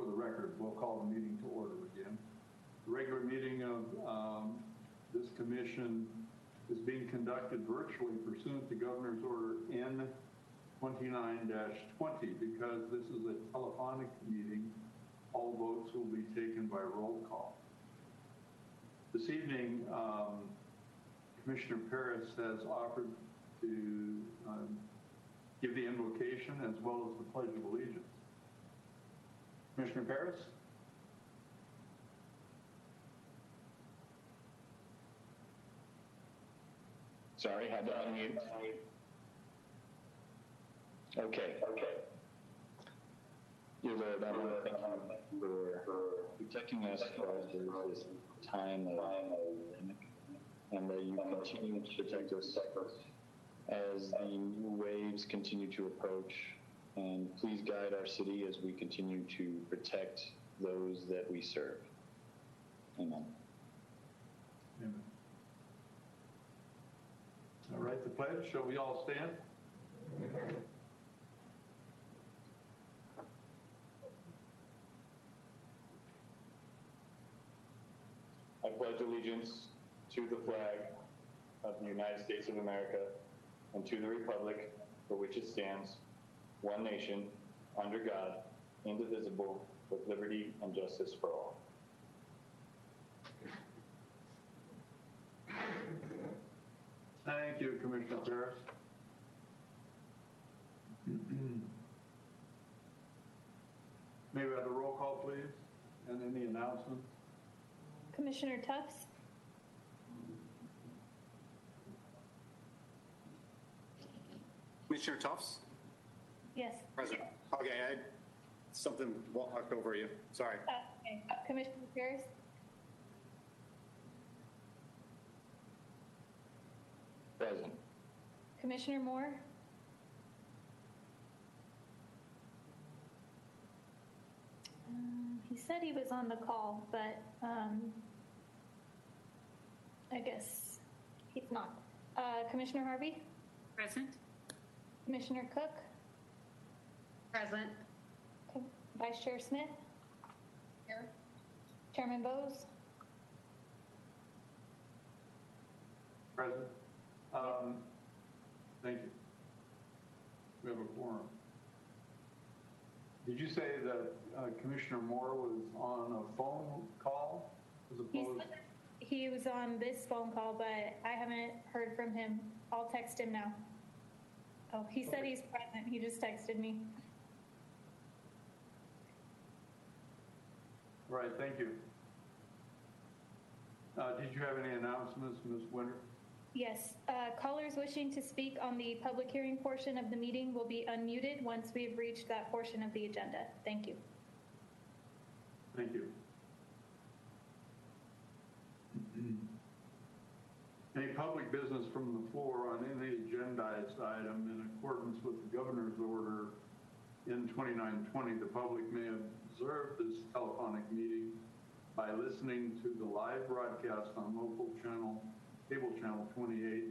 for the record, we'll call the meeting to order again. The regular meeting of this commission is being conducted virtually pursuant to Governor's Order N29-20. Because this is a telephonic meeting, all votes will be taken by roll call. This evening, Commissioner Paris has offered to give the invocation as well as the Pledge of Allegiance. Commissioner Paris? Sorry, had to unmute. Okay. Dear Lord, I want to thank you for protecting us through this time of pandemic, and that you continue to protect us as the new waves continue to approach. And please guide our city as we continue to protect those that we serve. Amen. Amen. All right, the pledge. Shall we all stand? I pledge allegiance to the flag of the United States of America and to the republic for which it stands, one nation, under God, indivisible, with liberty and justice for all. Thank you, Commissioner Paris. May we have the roll call, please, and any announcements? Commissioner Tufts? Commissioner Tufts? Yes. Present. Okay, I had something walked over you. Sorry. Okay. Commissioner Paris? Present. Commissioner Moore? He said he was on the call, but I guess he's not. Commissioner Harvey? Present. Commissioner Cook? Present. Vice Chair Smith? Here. Chairman Bowes? Present. Thank you. We have a quorum. Did you say that Commissioner Moore was on a phone call as opposed? He was on this phone call, but I haven't heard from him. I'll text him now. Oh, he said he's present. He just texted me. Right, thank you. Did you have any announcements, Ms. Winter? Yes. Callers wishing to speak on the public hearing portion of the meeting will be unmuted once we've reached that portion of the agenda. Thank you. Thank you. Any public business from the floor on any agendized item in accordance with the Governor's Order N29-20, the public may observe this telephonic meeting by listening to the live broadcast on local channel, cable channel 28,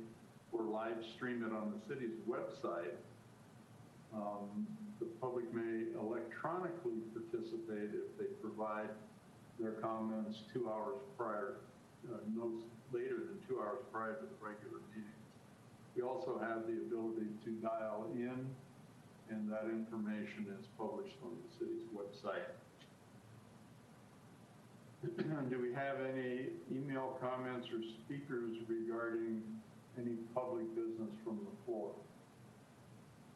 or live stream it on the city's website. The public may electronically participate if they provide their comments 2 hours prior, no later than 2 hours prior to the regular meeting. We also have the ability to dial in, and that information is published on the city's website. Do we have any email comments or speakers regarding any public business from the floor?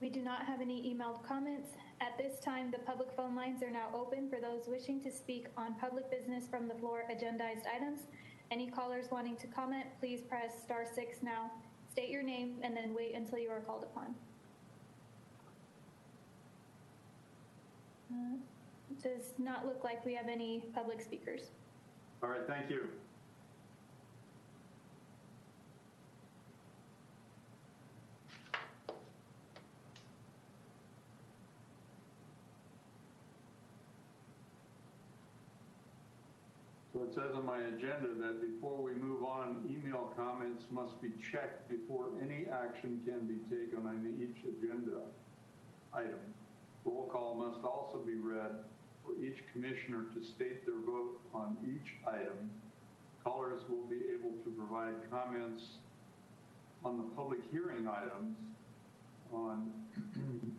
We do not have any emailed comments. At this time, the public phone lines are now open for those wishing to speak on public business from the floor agendized items. Any callers wanting to comment, please press *6 now. State your name and then wait until you are called upon. Does not look like we have any public speakers. All right, thank you. So it says on my agenda that before we move on, email comments must be checked before any action can be taken on each agenda item. Roll call must also be read for each commissioner to state their vote on each item. Callers will be able to provide comments on the public hearing items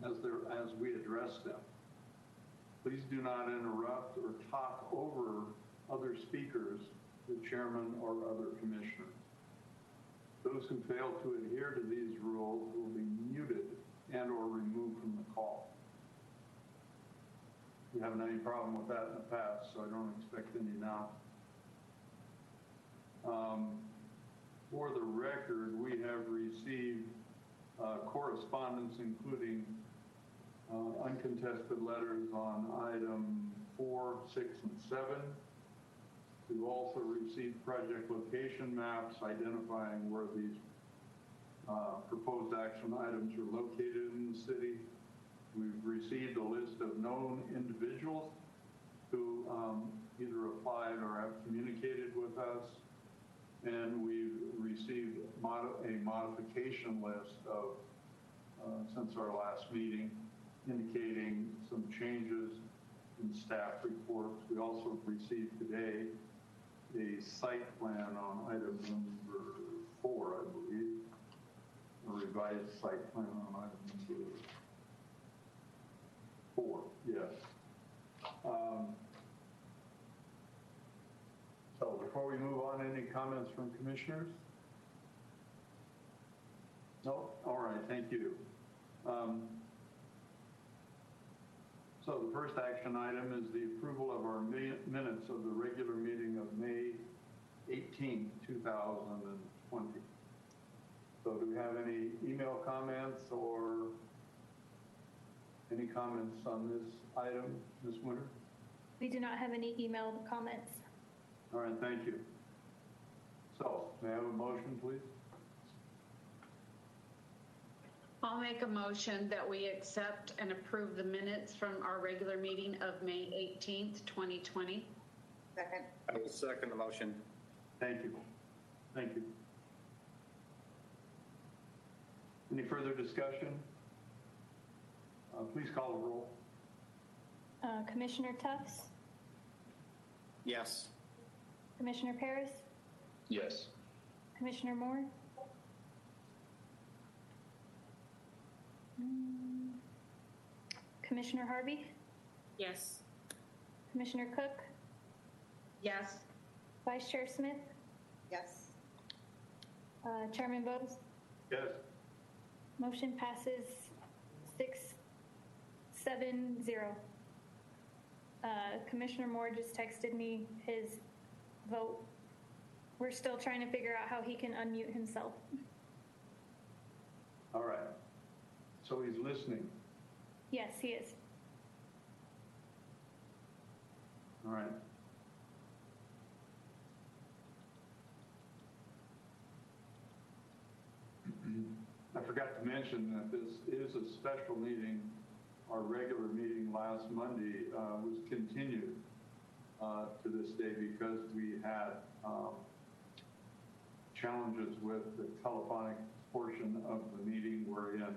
as we address them. Please do not interrupt or talk over other speakers, the chairman or other commissioners. Those who fail to adhere to these rules will be muted and or removed from the call. We haven't had any problem with that in the past, so I don't expect any now. For the record, we have received correspondence, including uncontested letters on item 4, 6, and 7. We've also received project location maps identifying where these proposed action items are located in the city. We've received a list of known individuals who either applied or have communicated with us. And we've received a modification list of, since our last meeting, indicating some changes in staff reports. We also received today a site plan on item number 4, I believe, a revised site plan on item number 4, yes. So before we move on, any comments from commissioners? No? All right, thank you. So the first action item is the approval of our minutes of the regular meeting of May 18, 2020. So do we have any email comments or any comments on this item, Ms. Winter? We do not have any emailed comments. All right, thank you. So may I have a motion, please? I'll make a motion that we accept and approve the minutes from our regular meeting of May 18th, 2020. Second. I will second the motion. Thank you. Thank you. Any further discussion? Please call the roll. Commissioner Tufts, Yes. Commissioner Paris, Yes. Commissioner Moore, Commissioner Harvey, Yes. Commissioner Cook, Yes. Vice Chair Smith, Yes. Chairman Bowes. Yes. Motion passes 6-7-0. Commissioner Moore just texted me his vote. We're still trying to figure out how he can unmute himself. All right. So he's listening. Yes, he is. All right. I forgot to mention that this is a special meeting. Our regular meeting last Monday was continued to this day because we had challenges with the telephonic portion of the meeting wherein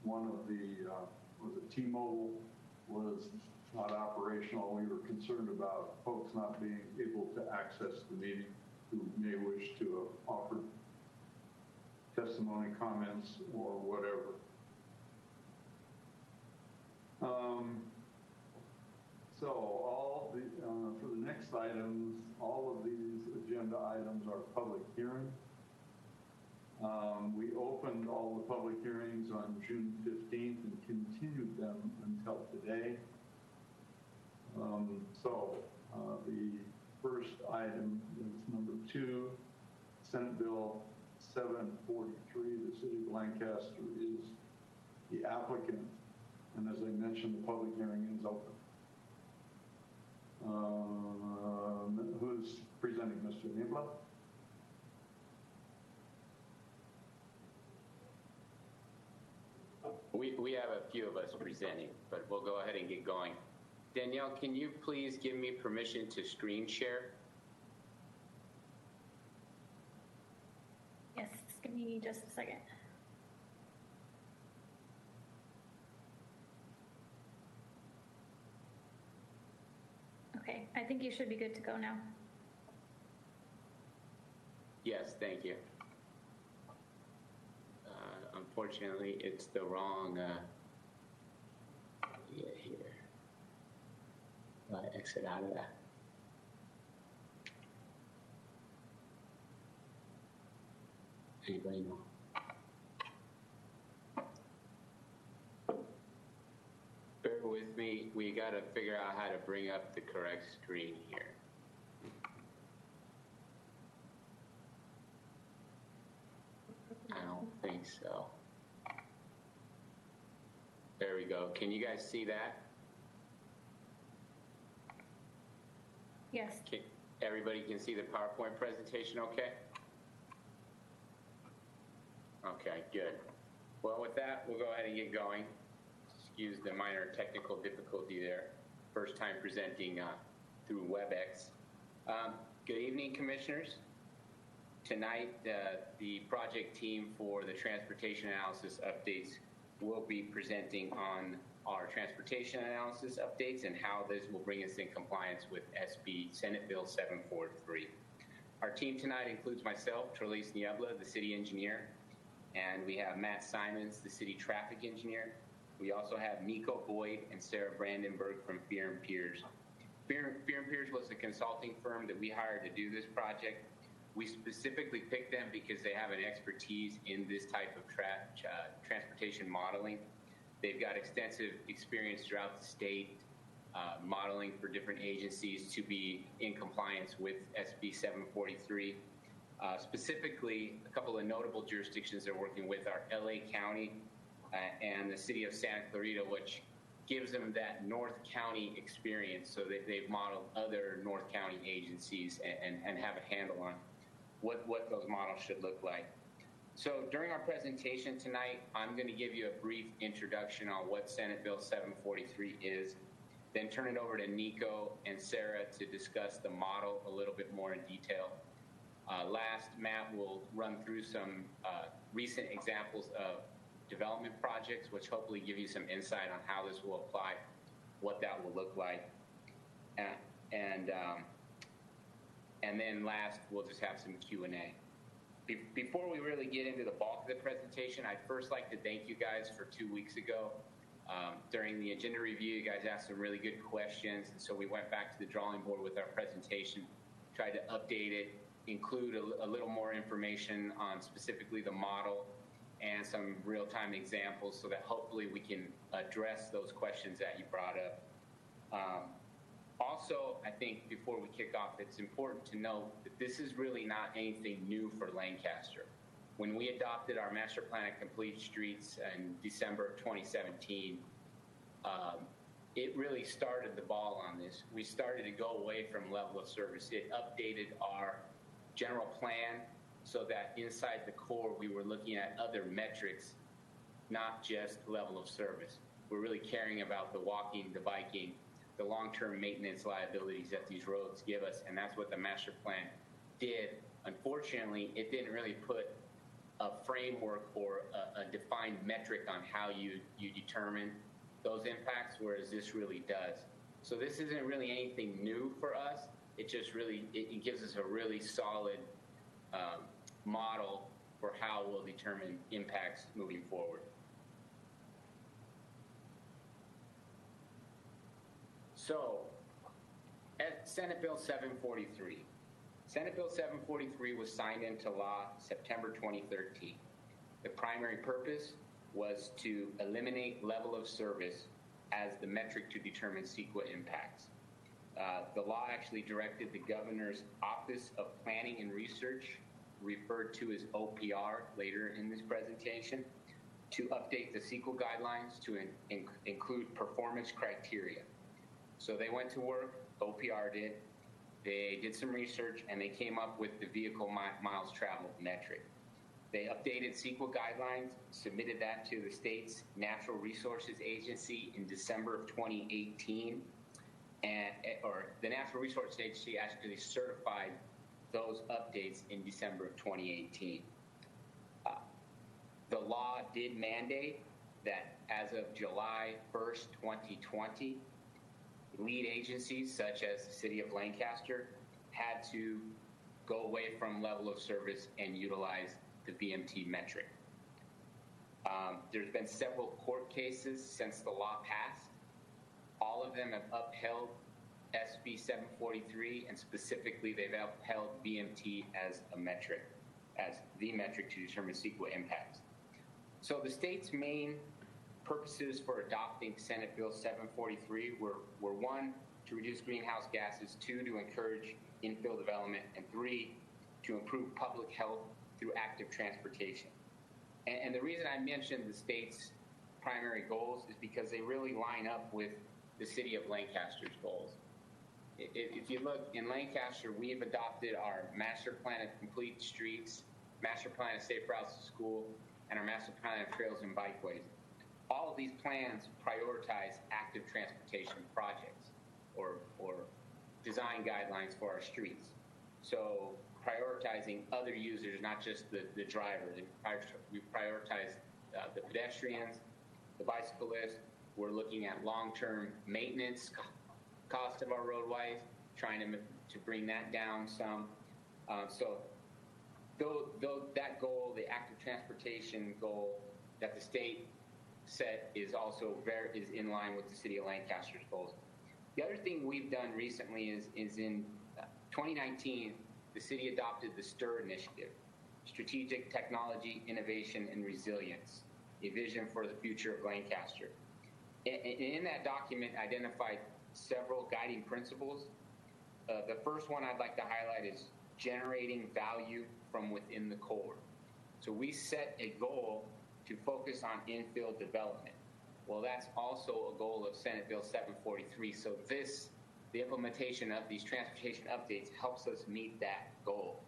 one of the, was it T-Mobile, was not operational. We were concerned about folks not being able to access the meeting who may wish to offer testimony, comments, or whatever. So all the, for the next items, all of these agenda items are public hearings. We opened all the public hearings on June 15th and continued them until today. The first item is number 2, Senate Bill 743. The city of Lancaster is the applicant. And as I mentioned, the public hearing is open. Who's presenting, Mr. Niebla? We have a few of us presenting, but we'll go ahead and get going. Danielle, can you please give me permission to screen share? Yes, give me just a second. Okay, I think you should be good to go now. Yes, thank you. Unfortunately, it's the wrong, here. Exit out of that. Anybody know? Bear with me, we gotta figure out how to bring up the correct screen here. I don't think so. There we go. Can you guys see that? Yes. Everybody can see the PowerPoint presentation okay? Okay, good. Well, with that, we'll go ahead and get going. Excuse the minor technical difficulty there. First time presenting through WebEx. Good evening, commissioners. Tonight, the project team for the transportation analysis updates will be presenting on our transportation analysis updates and how this will bring us in compliance with SB Senate Bill 743. Our team tonight includes myself, Trelise Niebla, the city engineer, and we have Matt Simons, the city traffic engineer. We also have Nico Boyd and Sarah Brandenburg from Fear and Peers. Fear and Peers was the consulting firm that we hired to do this project. We specifically picked them because they have an expertise in this type of transportation modeling. They've got extensive experience throughout the state, modeling for different agencies to be in compliance with SB 743. Specifically, a couple of notable jurisdictions they're working with are LA County and the city of Santa Clarita, which gives them that North County experience, so that they've modeled other North County agencies and have a handle on what those models should look like. So during our presentation tonight, I'm going to give you a brief introduction on what Senate Bill 743 is, then turn it over to Nico and Sarah to discuss the model a little bit more in detail. Last, Matt will run through some recent examples of development projects, which hopefully give you some insight on how this will apply, what that will look like. And then last, we'll just have some Q&A. Before we really get into the bulk of the presentation, I'd first like to thank you guys for 2 weeks ago. During the agenda review, you guys asked some really good questions, and so we went back to the drawing board with our presentation, tried to update it, include a little more information on specifically the model and some real-time examples so that hopefully we can address those questions that you brought up. Also, I think before we kick off, it's important to note that this is really not anything new for Lancaster. When we adopted our master plan of complete streets in December of 2017, it really started the ball on this. We started to go away from level of service. It updated our general plan so that inside the core we were looking at other metrics, not just level of service. We're really caring about the walking, the biking, the long-term maintenance liabilities that these roads give us, and that's what the master plan did. Unfortunately, it didn't really put a framework or a defined metric on how you determine those impacts, whereas this really does. So this isn't really anything new for us. It just really, it gives us a really solid model for how we'll determine impacts moving forward. So, at Senate Bill 743. Senate Bill 743 was signed into law September 2013. The primary purpose was to eliminate level of service as the metric to determine CEQA impacts. The law actually directed the Governor's Office of Planning and Research, referred to as OPR later in this presentation, to update the CEQA guidelines to include performance criteria. So they went to work, OPR did, they did some research, and they came up with the vehicle miles traveled metric. They updated CEQA guidelines, submitted that to the state's Natural Resources Agency in December of 2018, or the Natural Resources Agency actually certified those updates in December of 2018. The law did mandate that as of July 1st, 2020, lead agencies such as the City of Lancaster had to go away from level of service and utilize the VMT metric. There's been several court cases since the law passed. All of them have upheld SB 743, and specifically they've upheld VMT as a metric, as the metric to determine CEQA impacts. So the state's main purposes for adopting Senate Bill 743 were one, to reduce greenhouse gases, two, to encourage infill development, and three, to improve public health through active transportation. And the reason I mentioned the state's primary goals is because they really line up with the City of Lancaster's goals. If you look in Lancaster, we've adopted our Master Plan of Complete Streets, Master Plan of Safe Routes to School, and our Master Plan of Trails and Bikeways. All of these plans prioritize active transportation projects or design guidelines for our streets. So prioritizing other users, not just the driver. We prioritize the pedestrians, the bicyclists. We're looking at long-term maintenance cost of our roadways, trying to bring that down some. So though that goal, the active transportation goal that the state set, is also is in line with the City of Lancaster's goals. The other thing we've done recently is in 2019, the city adopted the STIR initiative, Strategic Technology, Innovation, and Resilience, a vision for the future of Lancaster. In that document, identified several guiding principles. The first one I'd like to highlight is generating value from within the core. So we set a goal to focus on infill development. Well, that's also a goal of Senate Bill 743. So the implementation of these transportation updates helps us meet that goal.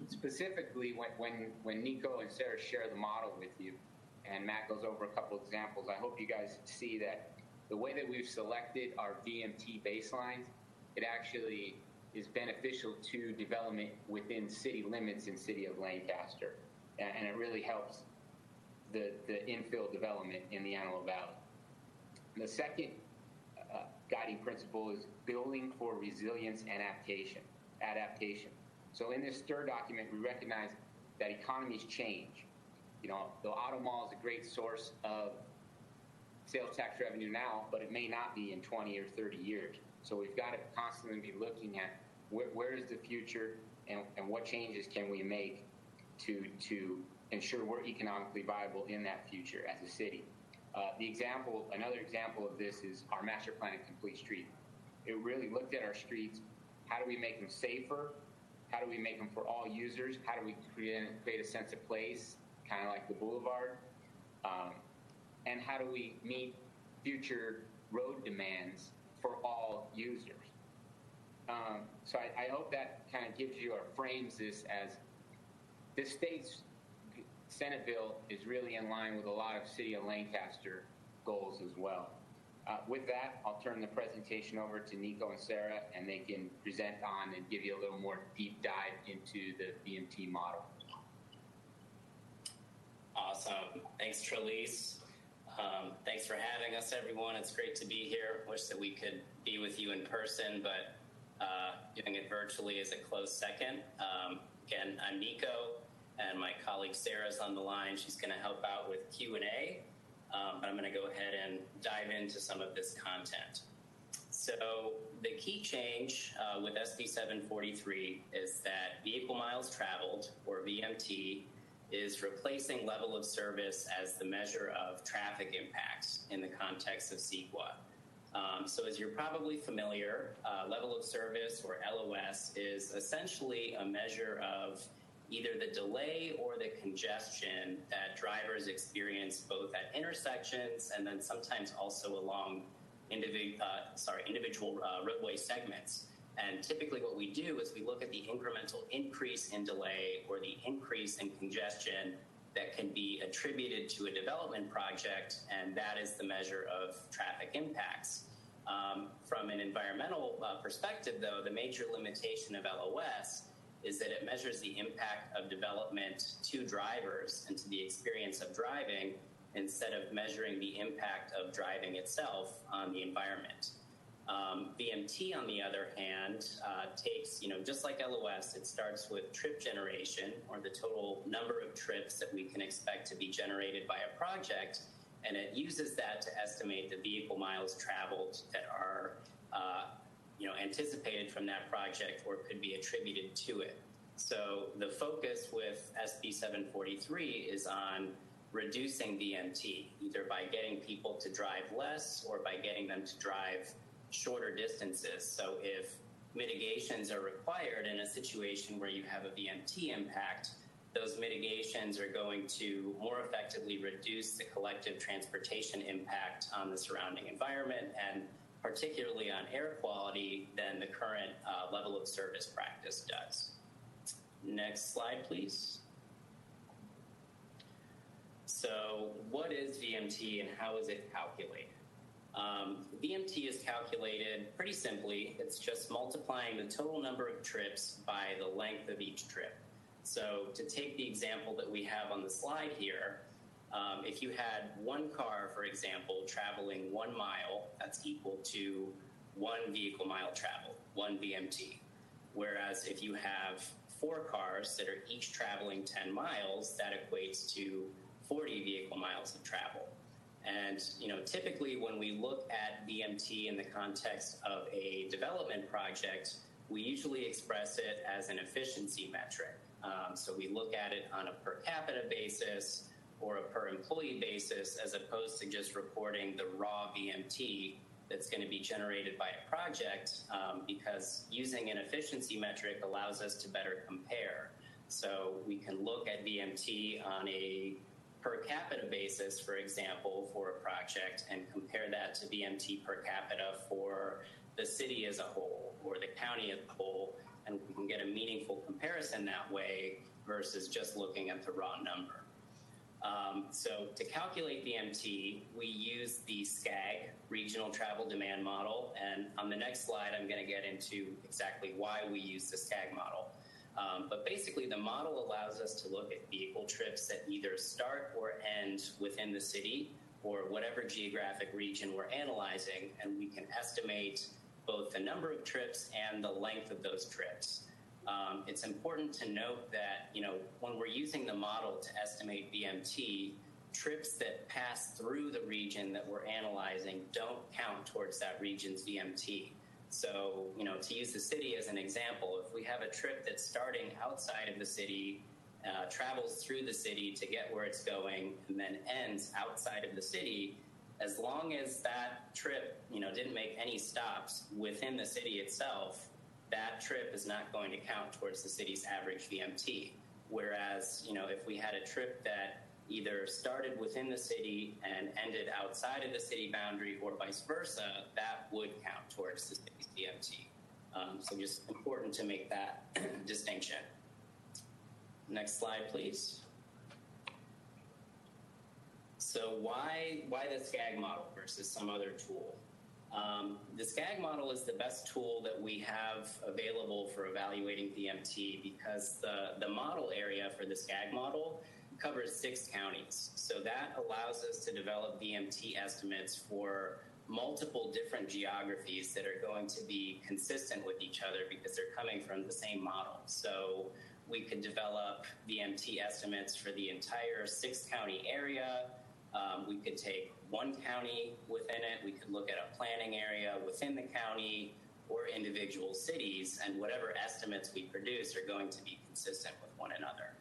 Specifically, when Nico and Sarah share the model with you, and Matt goes over a couple examples, I hope you guys see that the way that we've selected our VMT baselines, it actually is beneficial to development within city limits in City of Lancaster. And it really helps the infill development in the Antelope Valley. The second guiding principle is building for resilience and adaptation. So in this STIR document, we recognize that economies change. You know, the auto mall is a great source of sales tax revenue now, but it may not be in 20 or 30 years. So we've got to constantly be looking at where is the future and what changes can we make to ensure we're economically viable in that future as a city. Another example of this is our Master Plan of Complete Streets. It really looked at our streets. How do we make them safer? How do we make them for all users? How do we create a sense of place, kind of like the boulevard? And how do we meet future road demands for all users? So I hope that kind of gives you or frames this as this state's Senate bill is really in line with a lot of City of Lancaster goals as well. With that, I'll turn the presentation over to Nico and Sarah, and they can present on and give you a little more deep dive into the VMT model. Awesome. Thanks, Trelise. Thanks for having us, everyone. It's great to be here. Wish that we could be with you in person, but doing it virtually is a close second. Again, I'm Nico, and my colleague Sarah's on the line. She's going to help out with Q&A, but I'm going to go ahead and dive into some of this content. So the key change with SB 743 is that vehicle miles traveled, or VMT, is replacing level of service as the measure of traffic impacts in the context of CEQA. So as you're probably familiar, level of service, or LOS, is essentially a measure of either the delay or the congestion that drivers experience both at intersections and then sometimes also along individual roadway segments. And typically what we do is we look at the incremental increase in delay or the increase in congestion that can be attributed to a development project, and that is the measure of traffic impacts. From an environmental perspective, though, the major limitation of LOS is that it measures the impact of development to drivers and to the experience of driving instead of measuring the impact of driving itself on the environment. VMT, on the other hand, takes, just like LOS, it starts with trip generation, or the total number of trips that we can expect to be generated by a project, and it uses that to estimate the vehicle miles traveled that are anticipated from that project or could be attributed to it. So the focus with SB 743 is on reducing VMT, either by getting people to drive less or by getting them to drive shorter distances. So if mitigations are required in a situation where you have a VMT impact, those mitigations are going to more effectively reduce the collective transportation impact on the surrounding environment, and particularly on air quality, than the current level of service practice does. Next slide, please. So what is VMT and how is it calculated? VMT is calculated pretty simply. It's just multiplying the total number of trips by the length of each trip. So to take the example that we have on the slide here, if you had one car, for example, traveling 1 mile, that's equal to 1 vehicle mile traveled, 1 VMT. Whereas if you have 4 cars that are each traveling 10 miles, that equates to 40 vehicle miles of travel. And typically when we look at VMT in the context of a development project, we usually express it as an efficiency metric. So we look at it on a per capita basis or a per employee basis, as opposed to just reporting the raw VMT that's going to be generated by a project, because using an efficiency metric allows us to better compare. So we can look at VMT on a per capita basis, for example, for a project, and compare that to VMT per capita for the city as a whole or the county as a whole, and we can get a meaningful comparison that way versus just looking at the raw number. So to calculate VMT, we use the SCAG, Regional Travel Demand Model, and on the next slide I'm going to get into exactly why we use the SCAG model. But basically the model allows us to look at vehicle trips that either start or end within the city or whatever geographic region we're analyzing, and we can estimate both the number of trips and the length of those trips. It's important to note that, when we're using the model to estimate VMT, trips that pass through the region that we're analyzing don't count towards that region's VMT. So, to use the city as an example, if we have a trip that's starting outside of the city, travels through the city to get where it's going, and then ends outside of the city, as long as that trip, didn't make any stops within the city itself, that trip is not going to count towards the city's average VMT. Whereas, if we had a trip that either started within the city and ended outside of the city boundary or vice versa, that would count towards the city's VMT. So just important to make that distinction. Next slide, please. So why the SCAG model versus some other tool? The SCAG model is the best tool that we have available for evaluating VMT because the model area for the SCAG model covers 6 counties. So that allows us to develop VMT estimates for multiple different geographies that are going to be consistent with each other because they're coming from the same model. So we could develop VMT estimates for the entire 6-county area. We could take one county within it. We could look at a planning area within the county or individual cities, and whatever estimates we produce are going to be consistent with one another.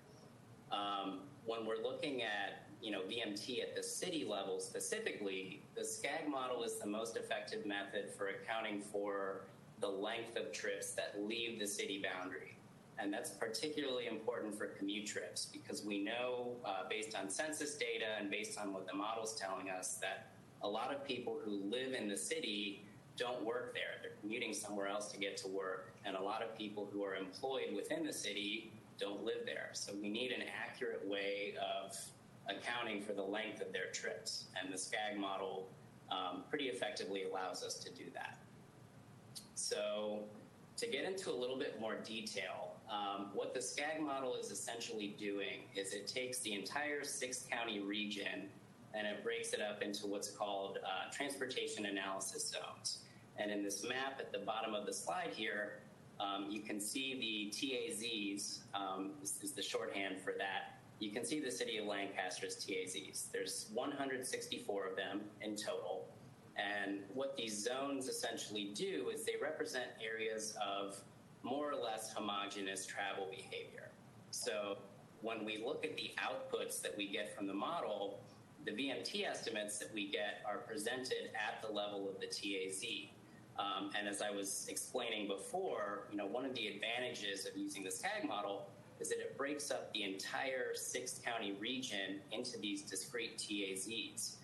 When we're looking at VMT at the city level specifically, the SCAG model is the most effective method for accounting for the length of trips that leave the city boundary. And that's particularly important for commute trips because we know based on census data and based on what the model's telling us that a lot of people who live in the city don't work there. They're commuting somewhere else to get to work. And a lot of people who are employed within the city don't live there. So we need an accurate way of accounting for the length of their trips. And the SCAG model pretty effectively allows us to do that. So to get into a little bit more detail, what the SCAG model is essentially doing is it takes the entire 6-county region and it breaks it up into what's called transportation analysis zones. And in this map at the bottom of the slide here, you can see the TAZs, this is the shorthand for that. You can see the city of Lancaster's TAZs. There's 164 of them in total. And what these zones essentially do is they represent areas of more or less homogeneous travel behavior. So when we look at the outputs that we get from the model, the VMT estimates that we get are presented at the level of the TAZ. And as I was explaining before, one of the advantages of using the SCAG model is that it breaks up the entire 6-county region into these discrete TAZs.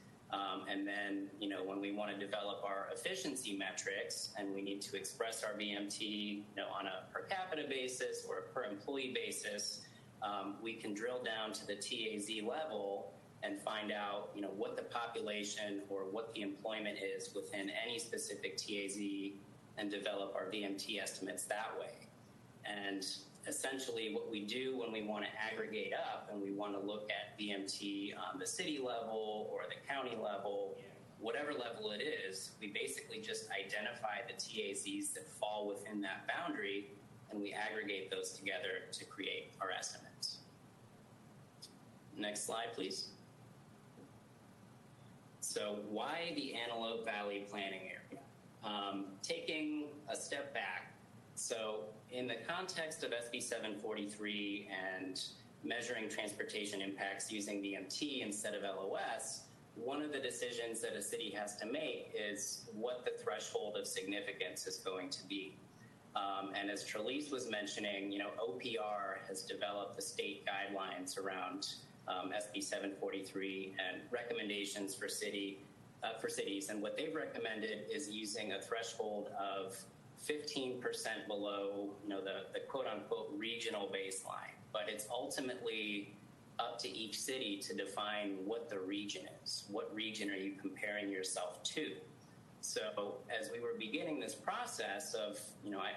And then, when we want to develop our efficiency metrics and we need to express our VMT, on a per capita basis or a per employee basis, we can drill down to the TAZ level and find out, what the population or what the employment is within any specific TAZ and develop our VMT estimates that way. And essentially what we do when we want to aggregate up and we want to look at VMT on the city level or the county level, whatever level it is, we basically just identify the TAZs that fall within that boundary and we aggregate those together to create our estimates. Next slide, please. So why the Antelope Valley planning area? Taking a step back, so in the context of SB 743 and measuring transportation impacts using VMT instead of LOS, one of the decisions that a city has to make is what the threshold of significance is going to be. And as Trelise was mentioning, OPR has developed the state guidelines around SB 743 and recommendations for cities. And what they've recommended is using a threshold of 15% below, the quote unquote regional baseline. But it's ultimately up to each city to define what the region is. What region are you comparing yourself to? So as we were beginning this process of,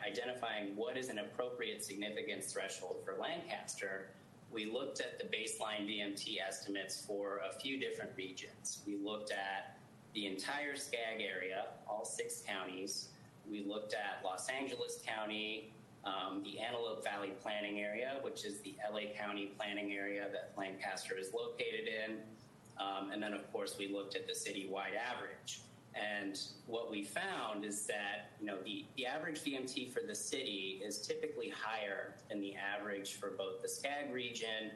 identifying what is an appropriate significance threshold for Lancaster, we looked at the baseline VMT estimates for a few different regions. We looked at the entire SCAG area, all 6 counties. We looked at Los Angeles County, the Antelope Valley planning area, which is the LA County planning area that Lancaster is located in. And then, of course, we looked at the citywide average. And what we found is that, the average VMT for the city is typically higher than the average for both the SCAG region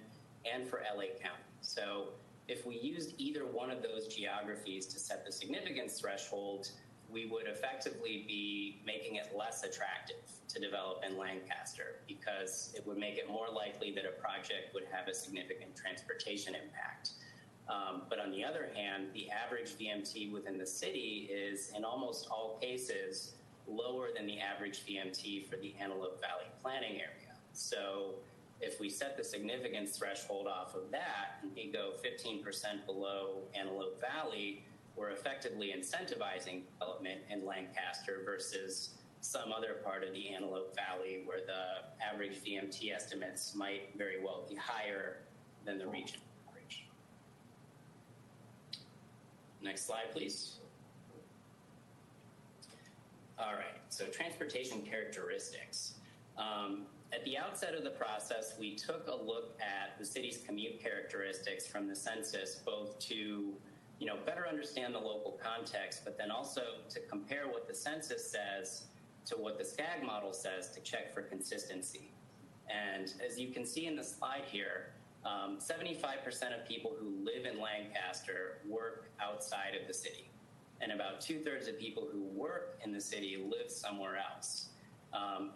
and for LA County. So if we used either one of those geographies to set the significance threshold, we would effectively be making it less attractive to develop in Lancaster because it would make it more likely that a project would have a significant transportation impact. But on the other hand, the average VMT within the city is, in almost all cases, lower than the average VMT for the Antelope Valley planning area. So if we set the significance threshold off of that and we go 15% below Antelope Valley, we're effectively incentivizing development in Lancaster versus some other part of the Antelope Valley where the average VMT estimates might very well be higher than the region average. Next slide, please. All right, so transportation characteristics. At the outset of the process, we took a look at the city's commute characteristics from the census, both to better understand the local context, but then also to compare what the census says to what the SCAG model says to check for consistency. And as you can see in the slide here, 75% of people who live in Lancaster work outside of the city. And about 2/3 of people who work in the city live somewhere else.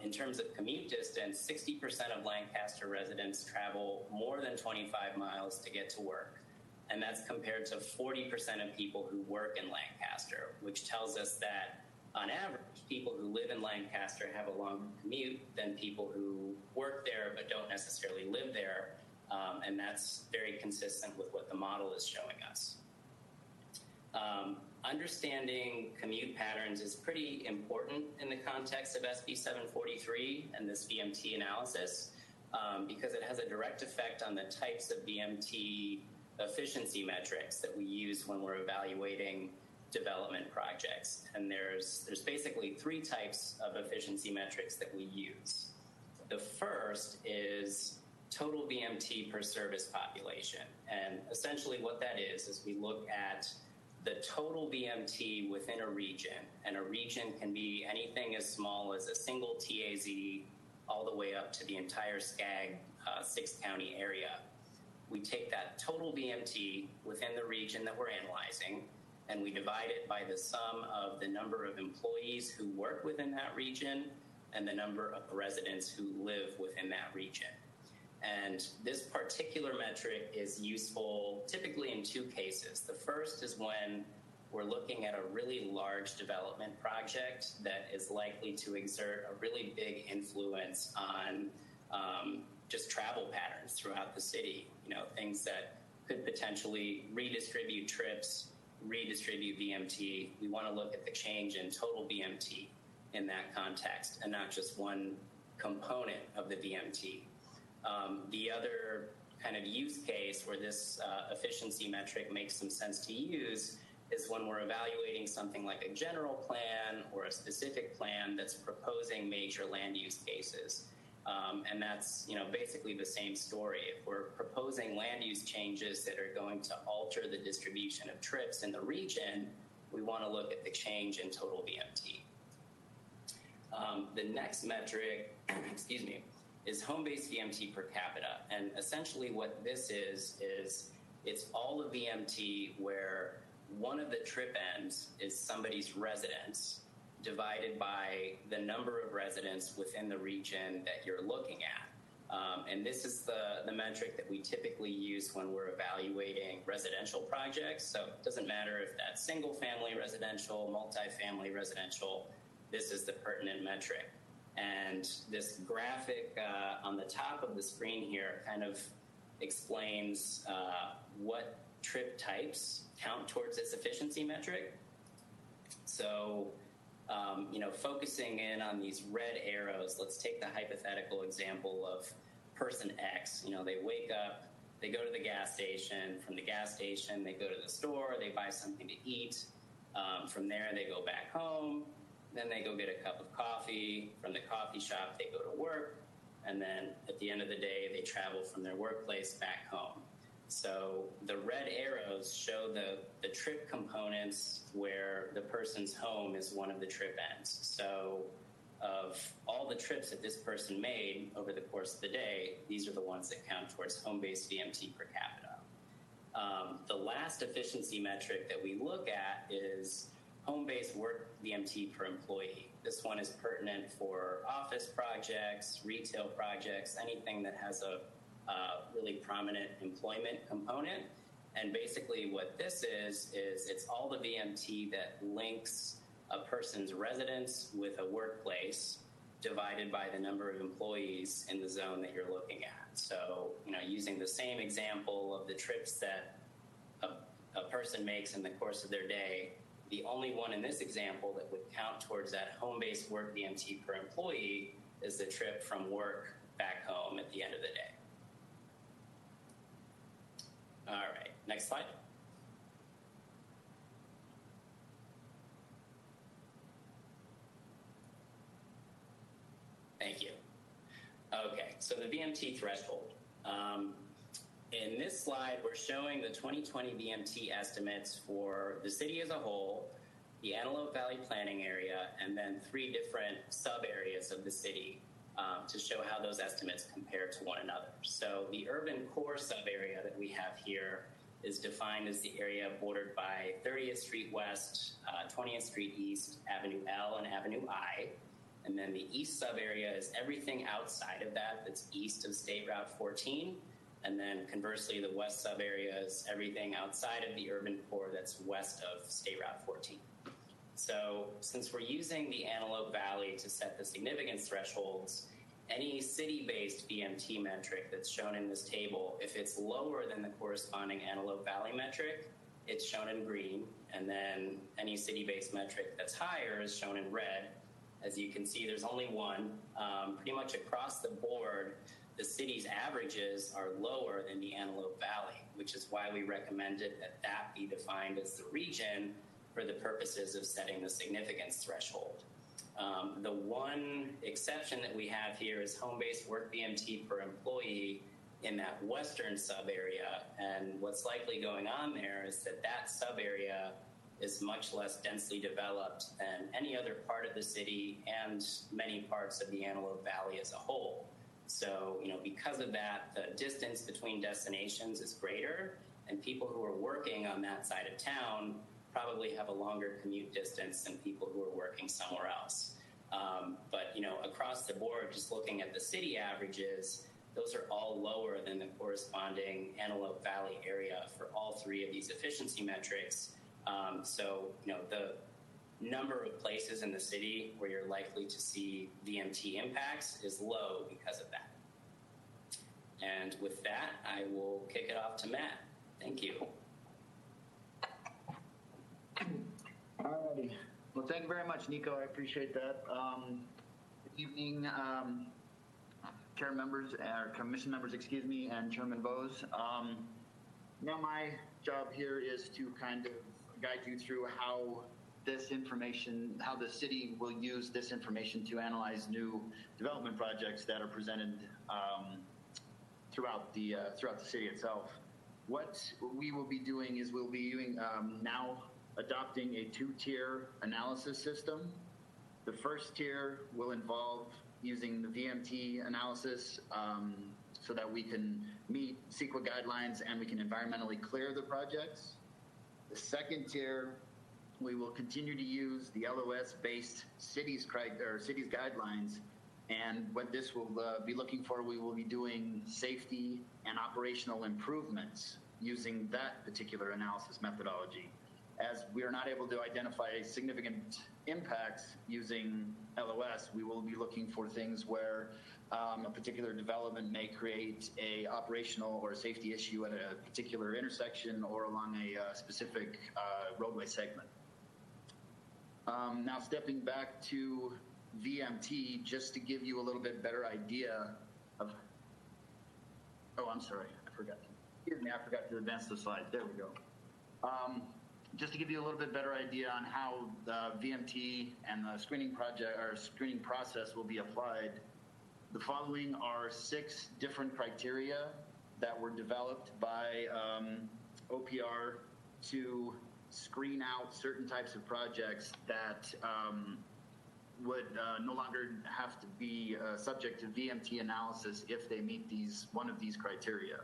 In terms of commute distance, 60% of Lancaster residents travel more than 25 miles to get to work. And that's compared to 40% of people who work in Lancaster, which tells us that on average, people who live in Lancaster have a longer commute than people who work there but don't necessarily live there. And that's very consistent with what the model is showing us. Understanding commute patterns is pretty important in the context of SB 743 and this VMT analysis because it has a direct effect on the types of VMT efficiency metrics that we use when we're evaluating development projects. And there's basically three types of efficiency metrics that we use. The first is total VMT per service population. And essentially what that is we look at the total VMT within a region. And a region can be anything as small as a single TAZ all the way up to the entire SCAG 6-county area. We take that total VMT within the region that we're analyzing, and we divide it by the sum of the number of employees who work within that region and the number of residents who live within that region. And this particular metric is useful typically in two cases. The first is when we're looking at a really large development project that is likely to exert a really big influence on just travel patterns throughout the city. Things that could potentially redistribute trips, redistribute VMT. We want to look at the change in total VMT in that context and not just one component of the VMT. The other kind of use case where this efficiency metric makes some sense to use is when we're evaluating something like a general plan or a specific plan that's proposing major land use cases. And that's basically the same story. If we're proposing land use changes that are going to alter the distribution of trips in the region, we want to look at the change in total VMT. The next metric, excuse me, is home-based VMT per capita. And essentially what this is it's all the VMT where one of the trip ends is somebody's residence divided by the number of residents within the region that you're looking at. And this is the metric that we typically use when we're evaluating residential projects. So it doesn't matter if that's single-family residential, multifamily residential, this is the pertinent metric. And this graphic on the top of the screen here kind of explains what trip types count towards this efficiency metric. So, focusing in on these red arrows, let's take the hypothetical example of person X. They wake up, they go to the gas station. From the gas station, they go to the store, they buy something to eat. From there, they go back home. Then they go get a cup of coffee. From the coffee shop, they go to work. And then at the end of the day, they travel from their workplace back home. So the red arrows show the trip components where the person's home is one of the trip ends. So of all the trips that this person made over the course of the day, these are the ones that count towards home-based VMT per capita. The last efficiency metric that we look at is home-based work VMT per employee. This one is pertinent for office projects, retail projects, anything that has a really prominent employment component. And basically what this is it's all the VMT that links a person's residence with a workplace divided by the number of employees in the zone that you're looking at. So, using the same example of the trips that a person makes in the course of their day, the only one in this example that would count towards that home-based work VMT per employee is the trip from work back home at the end of the day. All right, next slide. Thank you. Okay, so the VMT threshold. In this slide, we're showing the 2020 VMT estimates for the city as a whole, the Antelope Valley Planning Area, and then 3 different sub-areas of the city to show how those estimates compare to one another. So the urban core sub-area that we have here is defined as the area bordered by 30th Street West, 20th Street East, Avenue L, and Avenue I. And then the east sub-area is everything outside of that that's east of State Route 14. And then conversely, the west sub-area is everything outside of the urban core that's west of State Route 14. So since we're using the Antelope Valley to set the significance thresholds, any city-based VMT metric that's shown in this table, if it's lower than the corresponding Antelope Valley metric, it's shown in green. And then any city-based metric that's higher is shown in red. As you can see, there's only one. Pretty much across the board, the city's averages are lower than the Antelope Valley, which is why we recommended that be defined as the region for the purposes of setting the significance threshold. The one exception that we have here is home-based work VMT per employee in that western sub-area. And what's likely going on there is that that sub-area is much less densely developed than any other part of the city and many parts of the Antelope Valley as a whole. So, because of that, the distance between destinations is greater, and people who are working on that side of town probably have a longer commute distance than people who are working somewhere else. But, across the board, just looking at the city averages, those are all lower than the corresponding Antelope Valley area for all three of these efficiency metrics. So, the number of places in the city where you're likely to see VMT impacts is low because of that. And with that, I will kick it off to Matt. Thank you. Alrighty. Well, thank you very much, Nico. I appreciate that. Good evening, Chair members, or Commission members, excuse me, and Chairman Bose. Now my job here is to kind of guide you through how this information, how the city will use this information to analyze new development projects that are presented throughout the city itself. What we will be doing is we'll be doing now adopting a two-tier analysis system. The first tier will involve using the VMT analysis so that we can meet CEQA guidelines and we can environmentally clear the projects. The second tier, we will continue to use the LOS-based cities guidelines, and what this will be looking for, we will be doing safety and operational improvements using that particular analysis methodology. As we are not able to identify significant impacts using LOS, we will be looking for things where a particular development may create a operational or a safety issue at a particular intersection or along a specific roadway segment. Now stepping back to VMT, just to give you a little bit better idea of, oh, I'm sorry, I forgot. Excuse me, I forgot to advance the slide. There we go. Just to give you a little bit better idea on how the VMT and the screening project or screening process will be applied, the following are 6 different criteria that were developed by OPR to screen out certain types of projects that would no longer have to be subject to VMT analysis if they meet one of these criteria.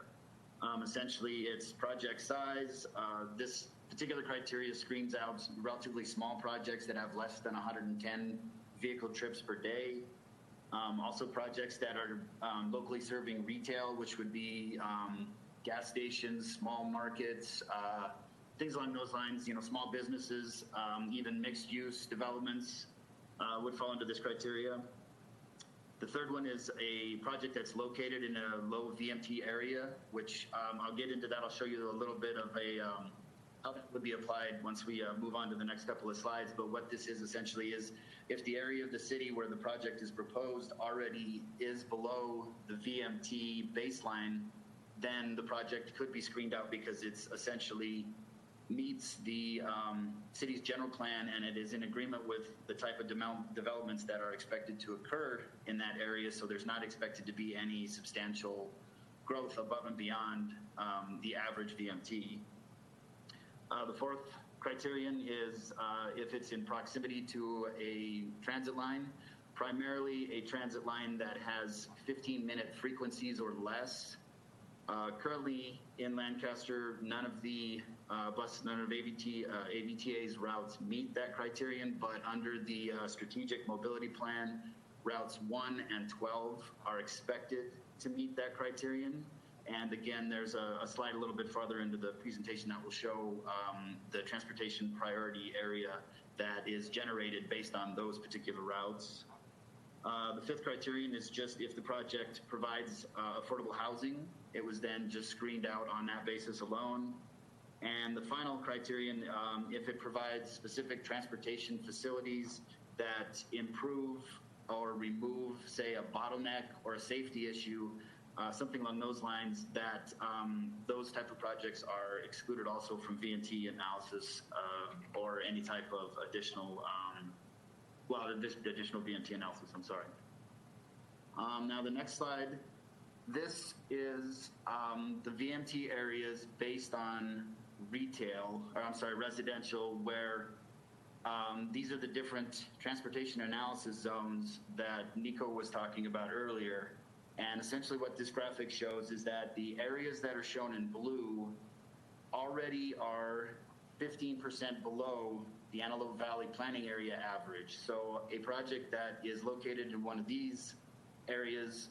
Essentially, it's project size. This particular criteria screens out relatively small projects that have less than 110 vehicle trips per day. Also projects that are locally serving retail, which would be gas stations, small markets, things along those lines, small businesses, even mixed use developments would fall into this criteria. The third one is a project that's located in a low VMT area, which I'll get into that. I'll show you a little bit of how that would be applied once we move on to the next couple of slides. But what this is essentially is if the area of the city where the project is proposed already is below the VMT baseline, then the project could be screened out because it's essentially meets the city's general plan and it is in agreement with the type of developments that are expected to occur in that area. So there's not expected to be any substantial growth above and beyond the average VMT. The fourth criterion is if it's in proximity to a transit line, primarily a transit line that has 15-minute frequencies or less. Currently in Lancaster, none of AVTA's routes meet that criterion, but under the strategic mobility plan, routes 1 and 12 are expected to meet that criterion. And again, there's a slide a little bit farther into the presentation that will show the transportation priority area that is generated based on those particular routes. The fifth criterion is just if the project provides affordable housing, it was then just screened out on that basis alone. And the final criterion, if it provides specific transportation facilities that improve or remove, say, a bottleneck or a safety issue something along those lines, that those type of projects are excluded also from VMT analysis or any type of additional, additional VMT analysis, I'm sorry. Now the next slide, this is the VMT areas based on residential, where these are the different transportation analysis zones that Nico was talking about earlier. And essentially what this graphic shows is that the areas that are shown in blue already are 15% below the Antelope Valley planning area average. So a project that is located in one of these areas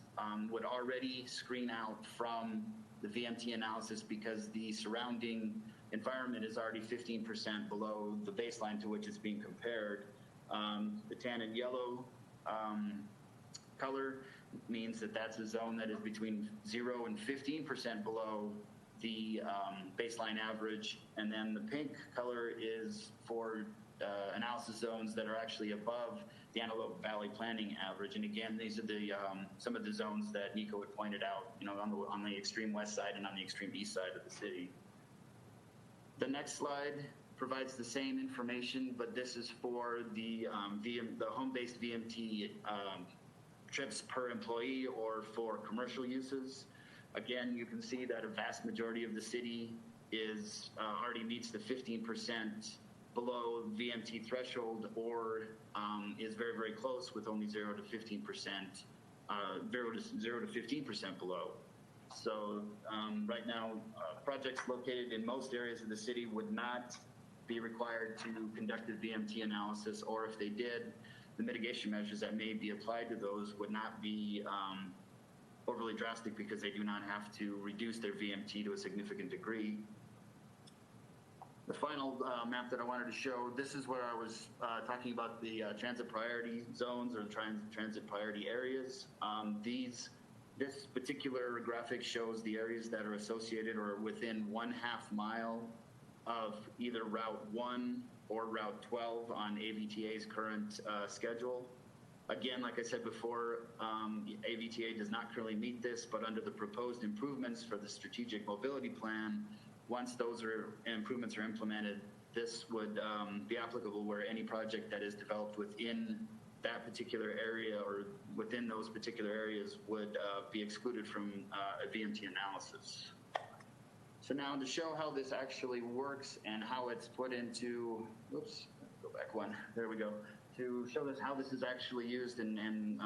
would already screen out from the VMT analysis because the surrounding environment is already 15% below the baseline to which it's being compared. The tan and yellow color means that that's a zone that is between 0 and 15% below the baseline average. And then the pink color is for analysis zones that are actually above the Antelope Valley planning average. And again, these are the some of the zones that Nico had pointed out, on the extreme west side and on the extreme east side of the city. The next slide provides the same information, but this is for the home-based VMT trips per employee or for commercial uses. Again, you can see that a vast majority of the city is already meets the 15% below VMT threshold, or is very, very close with only 0 to 15%, 0 to 15% below. So right now, projects located in most areas of the city would not be required to conduct a VMT analysis, or if they did, the mitigation measures that may be applied to those would not be overly drastic because they do not have to reduce their VMT to a significant degree. The final map that I wanted to show, this is where I was talking about the transit priority zones or transit priority areas. This particular graphic shows the areas that are associated or within 1/2 mile of either Route 1 or Route 12 on AVTA's current schedule. Again, like I said before, AVTA does not currently meet this, but under the proposed improvements for the strategic mobility plan, once those improvements are implemented, this would be applicable where any project that is developed within that particular area or within those particular areas would be excluded from a VMT analysis. So now to show how this actually works and how it's put into, oops, go back one, there we go. To show us how this is actually used and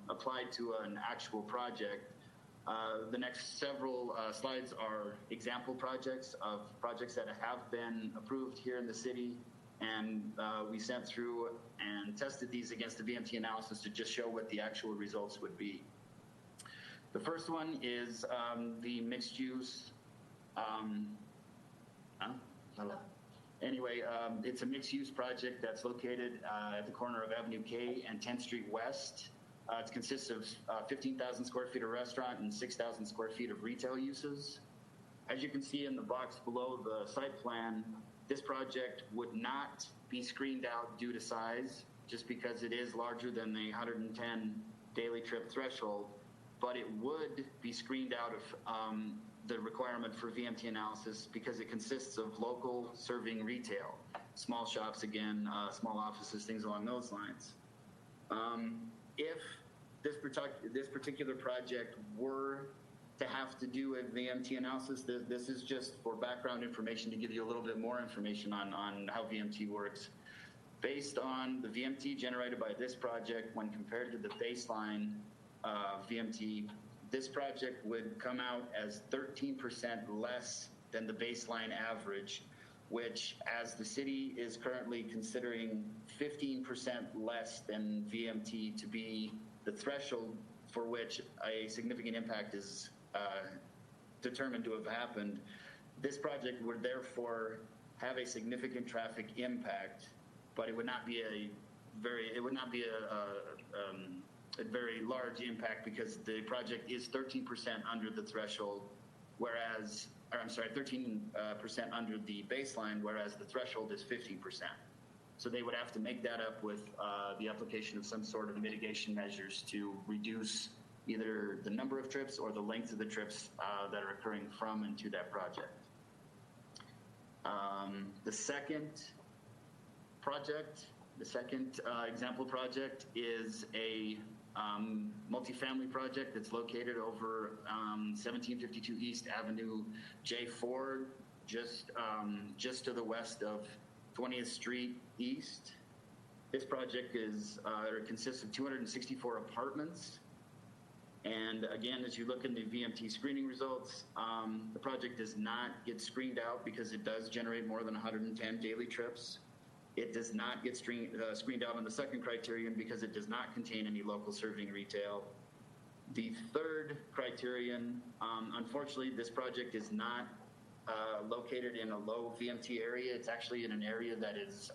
applied to an actual project, the next several slides are example projects of projects that have been approved here in the city, and we sent through and tested these against the VMT analysis to just show what the actual results would be. The first one is the mixed use. Anyway, it's a mixed use project that's located at the corner of Avenue K and 10th Street West. It consists of 15,000 square feet of restaurant and 6,000 square feet of retail uses. As you can see in the box below the site plan, this project would not be screened out due to size, just because it is larger than the 110 daily trip threshold, but it would be screened out of the requirement for VMT analysis because it consists of local serving retail, small shops, again, small offices, things along those lines. If this particular project were to have to do a VMT analysis, this is just for background information to give you a little bit more information on how VMT works. Based on the VMT generated by this project when compared to the baseline VMT, this project would come out as 13% less than the baseline average, which, as the city is currently considering 15% less than VMT to be the threshold for which a significant impact is determined to have happened, this project would therefore have a significant traffic impact, but it would not be a very large impact because the project is 13% under the threshold, whereas, or I'm sorry, 13% under the baseline, whereas the threshold is 15%. So they would have to make that up with the application of some sort of mitigation measures to reduce either the number of trips or the length of the trips that are occurring from and to that project. The second example project is a multifamily project that's located over 1752 East Avenue J4, just to the west of 20th Street East. This project consists of 264 apartments. And again, as you look in the VMT screening results, the project does not get screened out because it does generate more than 110 daily trips. It does not get screened out on the second criterion because it does not contain any local serving retail. The third criterion, unfortunately, this project is not located in a low VMT area. It's actually in an area that is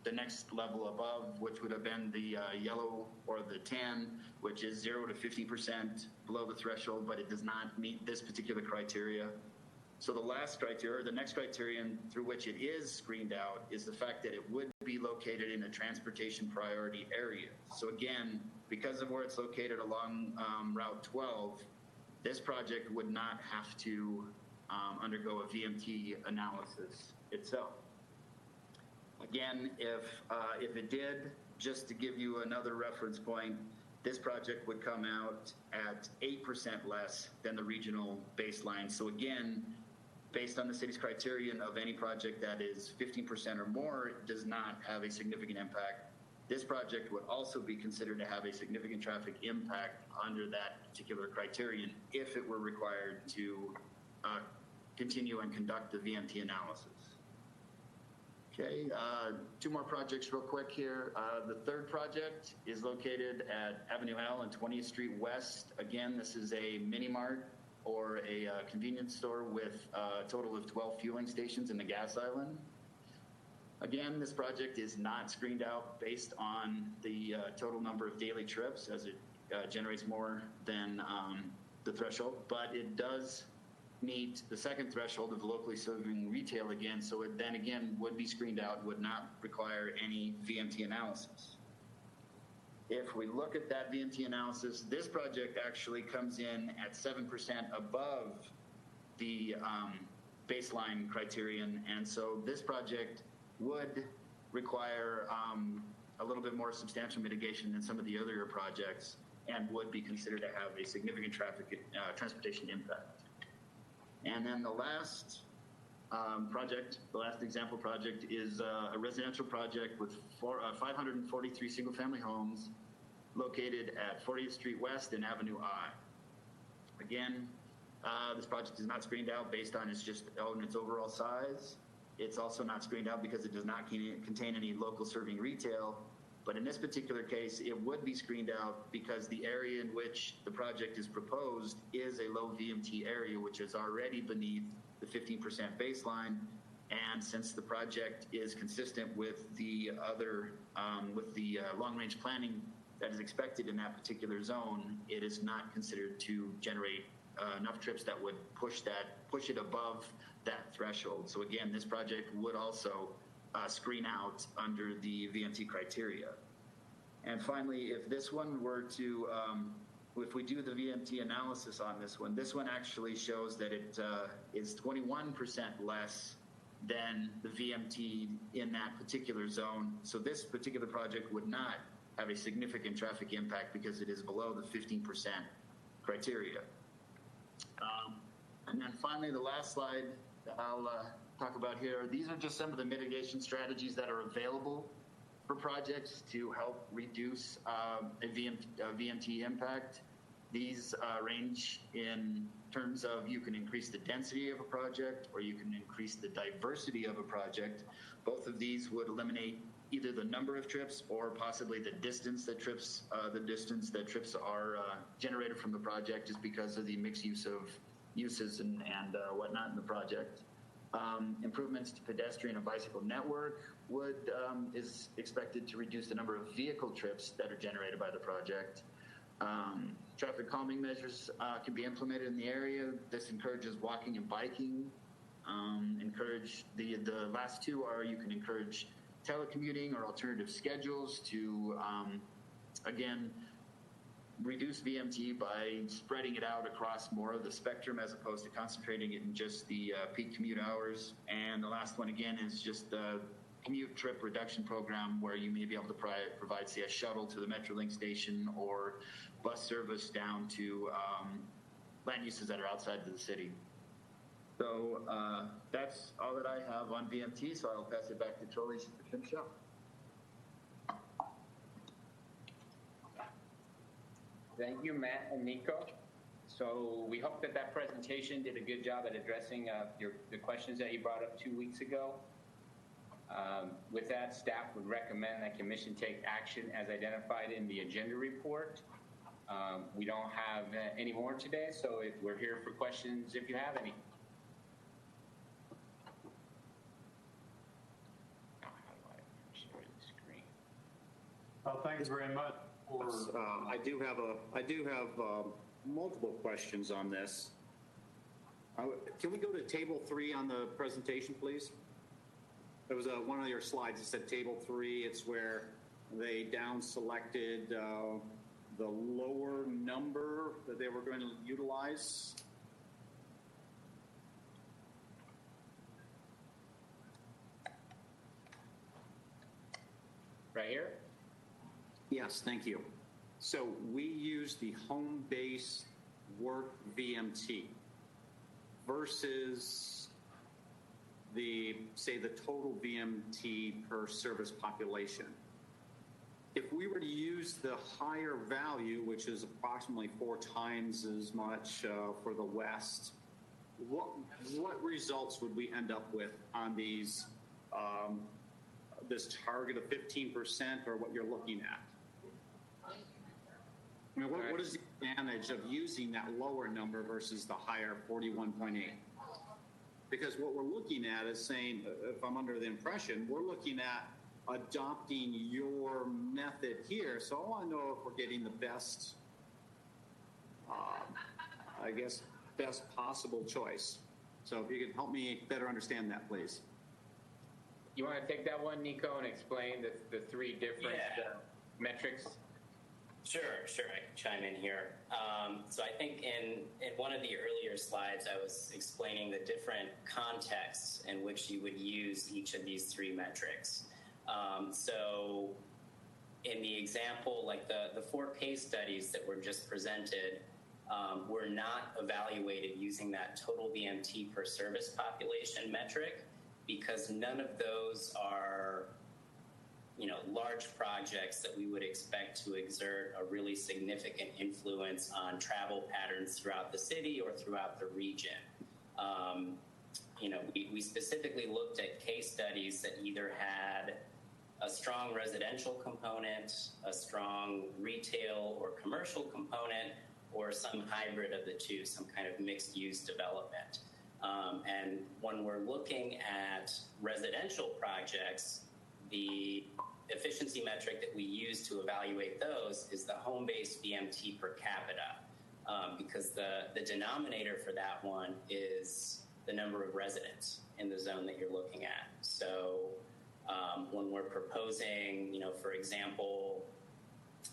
the next level above, which would have been the yellow or the tan, which is 0 to 50% below the threshold, but it does not meet this particular criteria. So the next criterion through which it is screened out is the fact that it would be located in a transportation priority area. So again, because of where it's located along Route 12, this project would not have to undergo a VMT analysis itself. Again, if it did, just to give you another reference point, this project would come out at 8% less than the regional baseline. So again, based on the city's criterion of any project that is 15% or more does not have a significant impact, this project would also be considered to have a significant traffic impact under that particular criterion if it were required to continue and conduct the VMT analysis. Okay, two more projects real quick here. The third project is located at Avenue L and 20th Street West. Again, this is a mini mart or a convenience store with a total of 12 fueling stations in the gas island. Again, this project is not screened out based on the total number of daily trips, as it generates more than the threshold, but it does meet the second threshold of locally serving retail again, so it then again would be screened out, would not require any VMT analysis. If we look at that VMT analysis, this project actually comes in at 7% above the baseline criterion, and so this project would require a little bit more substantial mitigation than some of the earlier projects and would be considered to have a significant transportation impact. And then the last the last example project is a residential project with 543 single-family homes located at 40th Street West and Avenue I. Again, this project is not screened out based on its overall size. It's also not screened out because it does not contain any local serving retail. But in this particular case, it would be screened out because the area in which the project is proposed is a low VMT area, which is already beneath the 15% baseline. And since the project is consistent with the other, long-range planning that is expected in that particular zone, it is not considered to generate enough trips that would push it above that threshold. So again, this project would also screen out under the VMT criteria. And finally, if this one were to, if we do the VMT analysis on this one actually shows that it is 21% less than the VMT in that particular zone. So this particular project would not have a significant traffic impact because it is below the 15% criteria. And then finally, the last slide that I'll talk about here, these are just some of the mitigation strategies that are available for projects to help reduce a VMT impact. These range in terms of you can increase the density of a project or you can increase the diversity of a project. Both of these would eliminate either the number of trips or possibly the distance that trips are generated from the project, just because of the mixed use of uses and whatnot in the project. Improvements to pedestrian and bicycle network is expected to reduce the number of vehicle trips that are generated by the project. Traffic calming measures can be implemented in the area. This encourages walking and biking. The last two are you can encourage telecommuting or alternative schedules to, again, reduce VMT by spreading it out across more of the spectrum as opposed to concentrating it in just the peak commute hours. And the last one again is just the commute trip reduction program, where you may be able to provide, say, a shuttle to the Metrolink station or bus service down to land uses that are outside of the city. So that's all that I have on VMT, so I'll pass it back to Charlie to finish up. Thank you, Matt and Nico. So we hope that that presentation did a good job at addressing the questions that you brought up 2 weeks ago. With that, staff would recommend that commission take action as identified in the agenda report. We don't have any more today, so we're here for questions if you have any. How do I share the screen? Well, thanks very much for. I do have multiple questions on this. Can we go to table 3 on the presentation, please? There was one of your slides that said table 3. It's where they down selected the lower number that they were going to utilize. Right here? Yes, thank you. So we use the home base work VMT versus the total VMT per service population. If we were to use the higher value, which is approximately 4 times as much for the West, what results would we end up with on these this target of 15% or what you're looking at? I mean, what is the advantage of using that lower number versus the higher 41.8? Because what we're looking at is saying, if I'm under the impression, we're looking at adopting your method here. So I want to know if we're getting the best, best possible choice. So if you could help me better understand that, please. You want to take that one, Nico, and explain the 3 different metrics? Sure, I can chime in here. So I think in one of the earlier slides, I was explaining the different contexts in which you would use each of these 3 metrics. So in the example, like the 4 case studies that were just presented, were not evaluated using that total VMT per service population metric, because none of those are large projects that we would expect to exert a really significant influence on travel patterns throughout the city or throughout the region. We specifically looked at case studies that either had a strong residential component, a strong retail or commercial component, or some hybrid of the 2, some kind of mixed use development. And when we're looking at residential projects, the efficiency metric that we use to evaluate those is the home-based VMT per capita, because the denominator for that one is the number of residents in the zone that you're looking at. So when we're proposing, for example,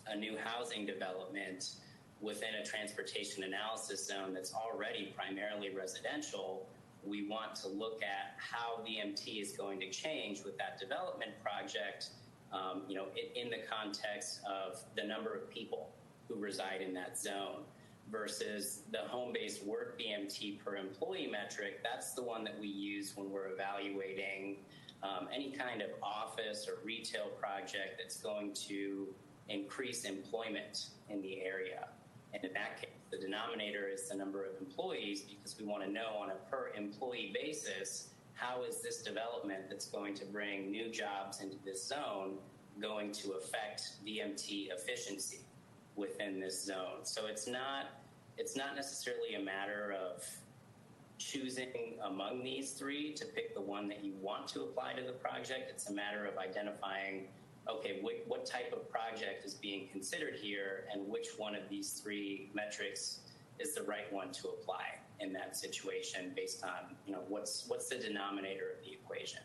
a new housing development within a transportation analysis zone that's already primarily residential, we want to look at how VMT is going to change with that development project, in the context of the number of people who reside in that zone, versus the home-based work VMT per employee metric. That's the one that we use when we're evaluating any kind of office or retail project that's going to increase employment in the area. And in that case, the denominator is the number of employees, because we want to know on a per employee basis, how is this development that's going to bring new jobs into this zone going to affect VMT efficiency within this zone. So it's not necessarily a matter of choosing among these 3 to pick the one that you want to apply to the project. It's a matter of identifying, okay, what type of project is being considered here, and which one of these 3 metrics is the right one to apply in that situation based on, what's the denominator of the equation.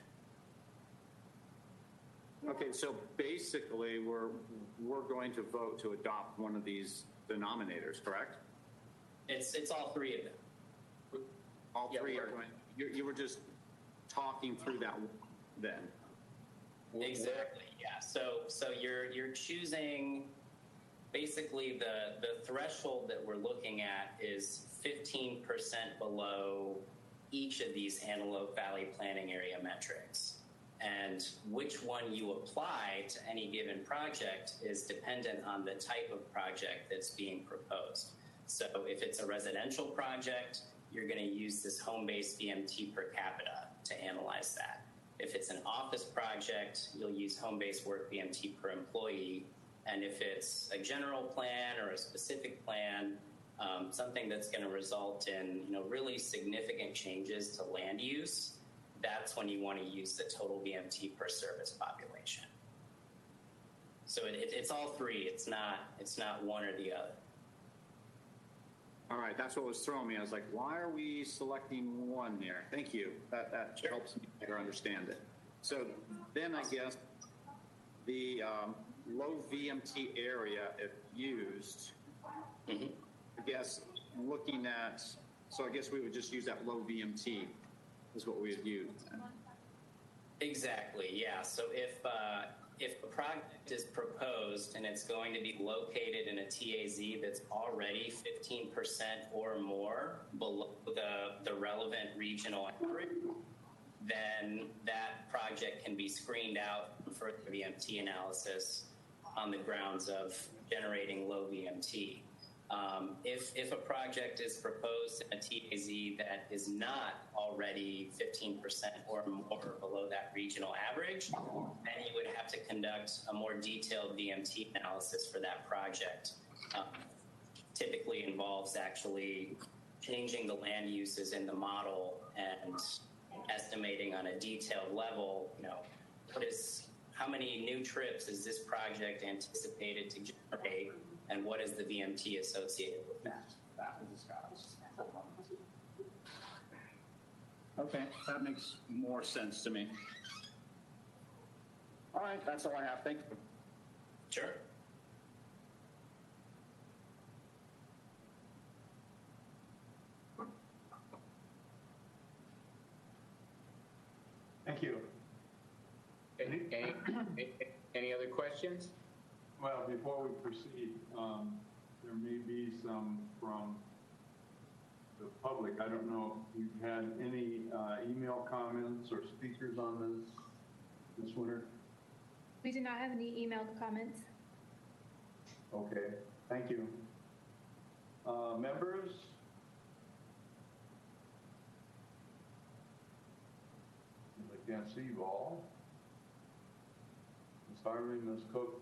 Okay, so basically, we're going to vote to adopt one of these denominators, correct? It's all three of them. All Yeah, three are we're- going, you were just talking through that then. Exactly. Yeah. So you're choosing basically the threshold that we're looking at is 15% below each of these Antelope Valley Planning Area metrics. And which one you apply to any given project is dependent on the type of project that's being proposed. So if it's a residential project, you're going to use this home-based VMT per capita to analyze that. If it's an office project, you'll use home-based work VMT per employee. And if it's a general plan or a specific plan, something that's going to result in really significant changes to land use, that's when you want to use the total VMT per service population. So it's all three. It's not one or the other. All right, that's what was throwing me. I was like, why are we selecting one there? Thank you. That Sure. helps me better understand it. So then I guess the low VMT area, if used, Mm-hmm. I guess looking at, so I guess we would just use that low VMT is what we would use. Exactly. Yeah. So if a project is proposed and it's going to be located in a TAZ that's already 15% or more below the relevant regional average, then that project can be screened out for VMT analysis on the grounds of generating low VMT. If a project is proposed in a TAZ that is not already 15% or more below that regional average, then you would have to conduct a more detailed VMT analysis for that project. Typically involves actually changing the land uses in the model and estimating on a detailed level, how many new trips is this project anticipated to generate, and what is the VMT associated with that? Okay, that makes more sense to me. All right, that's all I have. Thank you. Sure. Thank you. Any other questions? Well, before we proceed, there may be some from the public. I don't know if you've had any email comments or speakers on this winter. We do not have any emailed comments. Okay, thank you. Members? I can't see you all. Ms. Harvey, Ms. Cook,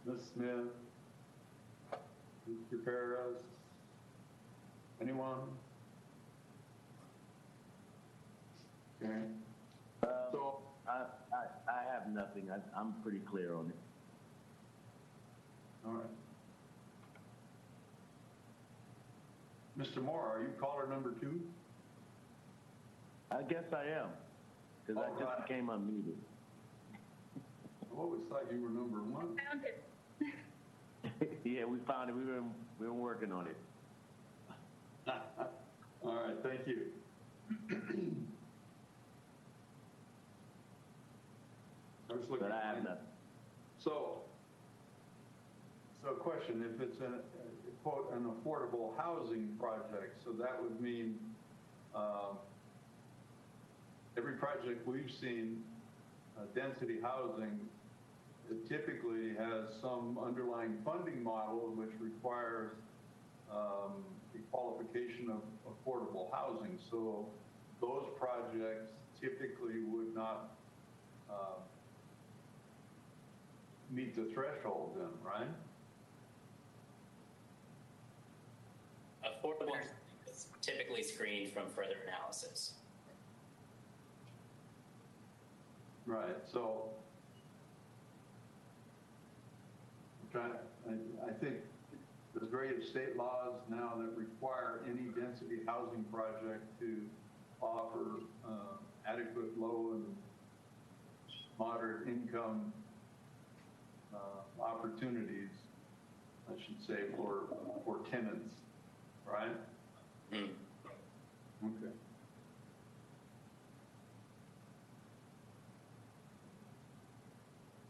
Ms. Smith, Mr. Perez, anyone? Okay. So, I have nothing. I'm pretty clear on it. all right. Mr. Moore, are you caller number 2? I guess I am, because I All just right. became unmuted. I always thought you were number 1. Found it. Yeah, we found it. We were working on it. All right, thank you. I was looking But I at have nothing. So question, if it's quote, an affordable housing project, so that would mean every project we've seen, density housing, it typically has some underlying funding model which requires the qualification of affordable housing. So those projects typically would not meet the threshold then, right? Affordable is typically screened from further analysis. Right, so I think there's various state laws now that require any density housing project to offer adequate low and moderate income opportunities, I should say, for tenants, right? Okay.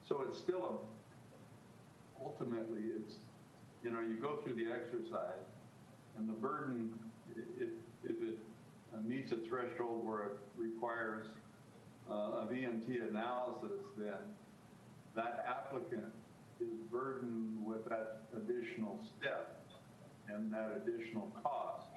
So it's still ultimately, it's, you go through the exercise, and the burden, if it meets a threshold where it requires a VMT analysis, then that applicant is burdened with that additional step and that additional cost.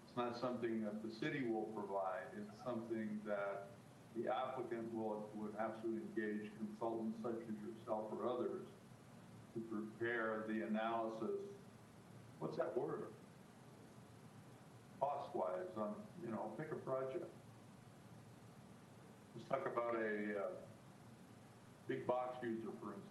It's not something that the city will provide. It's something that the applicant would have to engage consultants such as yourself or others to prepare the analysis. What's that word? Cost-wise on, pick a project. Let's talk about a big box user, for instance.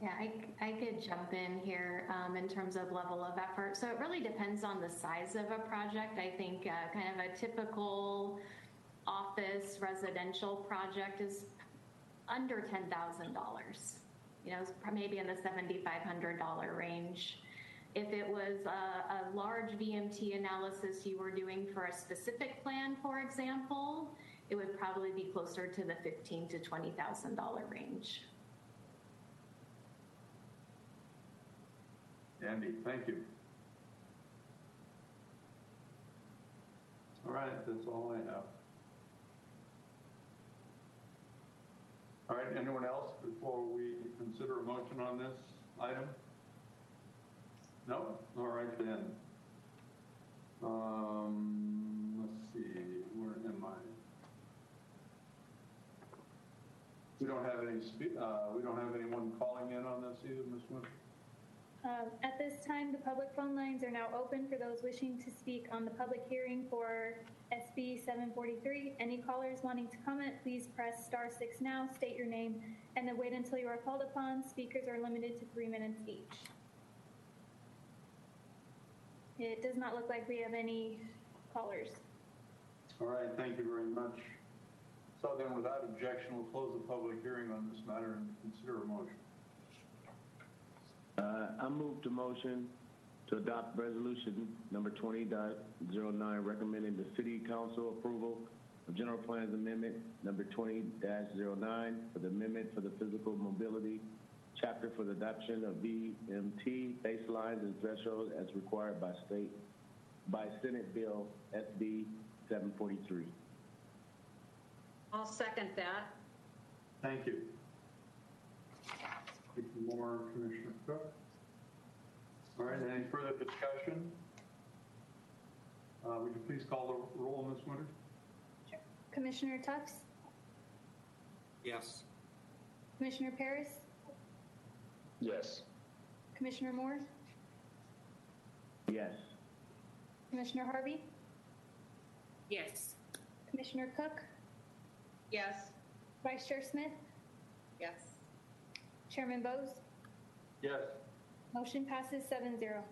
Yeah, I could jump in here in terms of level of effort. So it really depends on the size of a project. I think kind of a typical office residential project is under $10,000. It's maybe in the $7,500 range. If it was a large VMT analysis you were doing for a specific plan, for example, it would probably be closer to the $15,000 to $20,000 range. Andy, thank you. All right, that's all I have. All right, anyone else before we consider a motion on this item? No? All right then. Let's see, where am I? We don't have anyone calling in on this either, Ms. Winter? At this time, the public phone lines are now open for those wishing to speak on the public hearing for SB 743. Any callers wanting to comment, please press *6 now, state your name, and then wait until you are called upon. Speakers are limited to 3 minutes each. It does not look like we have any callers. All right, thank you very much. So then without objection, we'll close the public hearing on this matter and consider a motion. I move to motion to adopt resolution number 20.09, recommending the City Council approval of General Plans Amendment number 20-09 for the amendment for the physical mobility chapter for the adoption of VMT baselines and thresholds as required by Senate Bill SB 743. I'll second that. Thank you. Thank you more, Commissioner Cook. All right, any further discussion? Would you please call the roll, Ms. Winter? Sure. Commissioner Tufts? Yes. Commissioner Paris? Yes. Commissioner Moore? Yes. Commissioner Harvey? Yes. Commissioner Cook? Yes. Vice Chair Smith? Yes. Chairman Bowes? Yes. Motion passes 7-0.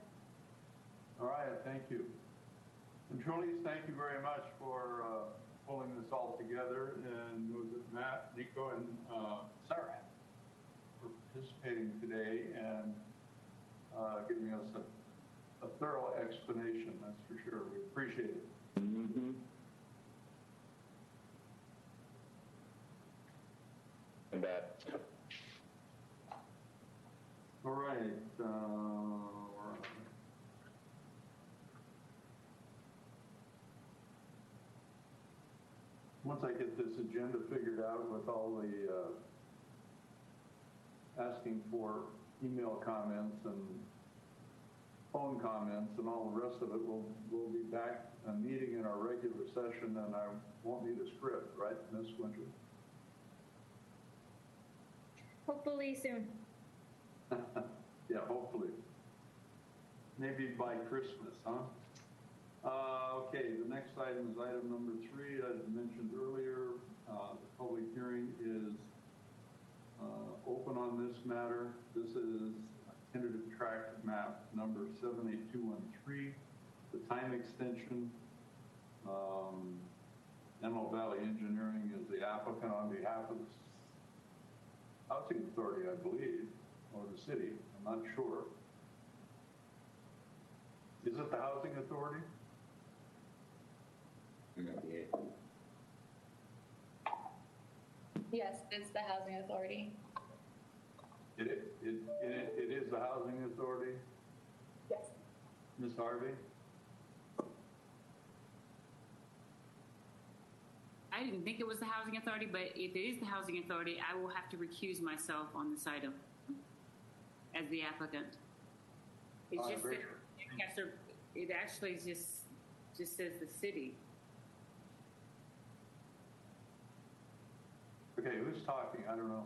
All right, thank you. And Trulise, thank you very much for pulling this all together. And was it Matt, Nico, and Sarah for participating today and giving us a thorough explanation, that's for sure. We appreciate it. Mm-hmm. And that. All right. Once I get this agenda figured out with all the asking for email comments and phone comments and all the rest of it, we'll be back meeting in our regular session, and I won't need a script, right, Ms. Winter? Hopefully soon. Yeah, hopefully. Maybe by Christmas, huh? Okay, the next item is item number 3. As mentioned earlier, the public hearing is open on this matter. This is tentative tract map number 78213, the time extension. Antelope Valley Engineering is the applicant on behalf of the housing authority, I believe, or the city. I'm not sure. Is it the housing authority? Yes, it's the Housing Authority. It is the housing authority? Yes. Ms. Harvey? I didn't think it was the Housing Authority, but if it is the Housing Authority, I will have to recuse myself on this item as the applicant. It's just great. that it actually just says the city. Okay, who's talking? I don't know.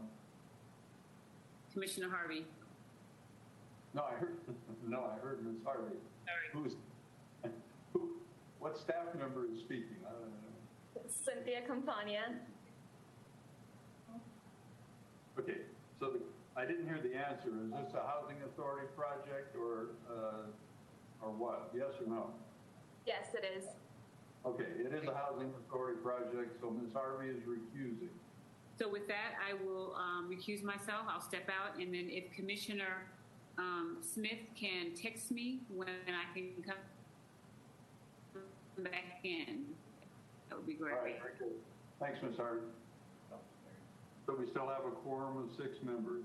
Commissioner Harvey. No, I heard Ms. Harvey. Sorry. What staff member is speaking? I don't know. Cynthia Compania. Okay, so I didn't hear the answer. Is this a housing authority project or what? Yes or no? Yes, it is. Okay, it is a housing authority project, so Ms. Harvey is recusing. So with that, I will recuse myself. I'll step out, and then if Commissioner Smith can text me when I can come back in, that would be great. All right, very good. Thanks, Ms. Harvey. So we still have a quorum of 6 members.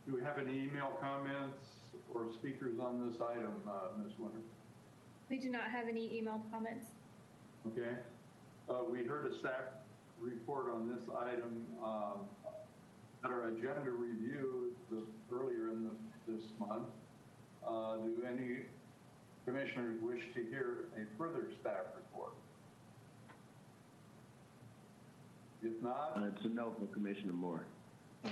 Do we have any email comments or speakers on this item, Ms. Winter? We do not have any emailed comments. Okay. We heard a staff report on this item at our agenda review earlier in this month. Do any commissioners wish to hear a further staff report? If not, It's a no for Commissioner Moore. all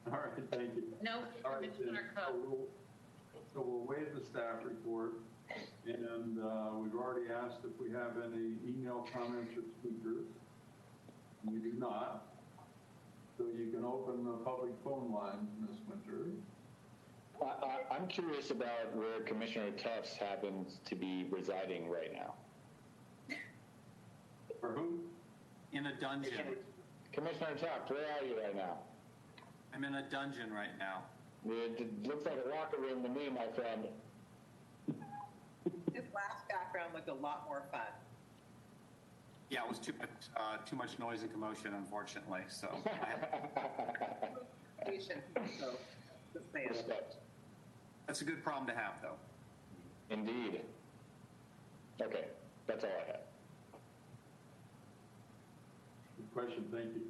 right, thank you. No, All right, Commissioner then. Cook. So we'll waive the staff report, and we've already asked if we have any email comments or speakers. We do not. So you can open the public phone lines, Ms. Winter. I'm curious about where Commissioner Tufts happens to be residing right now. For who? In a dungeon. Commissioner Tufts, where are you right now? I'm in a dungeon right now. It looks like a locker room to me, my friend. This last background looked a lot more fun. Yeah, it was too much noise and commotion, unfortunately. So, So, just saying. Respect. that's a good problem to have, though. Indeed. Okay, that's all I have. Good question, thank you.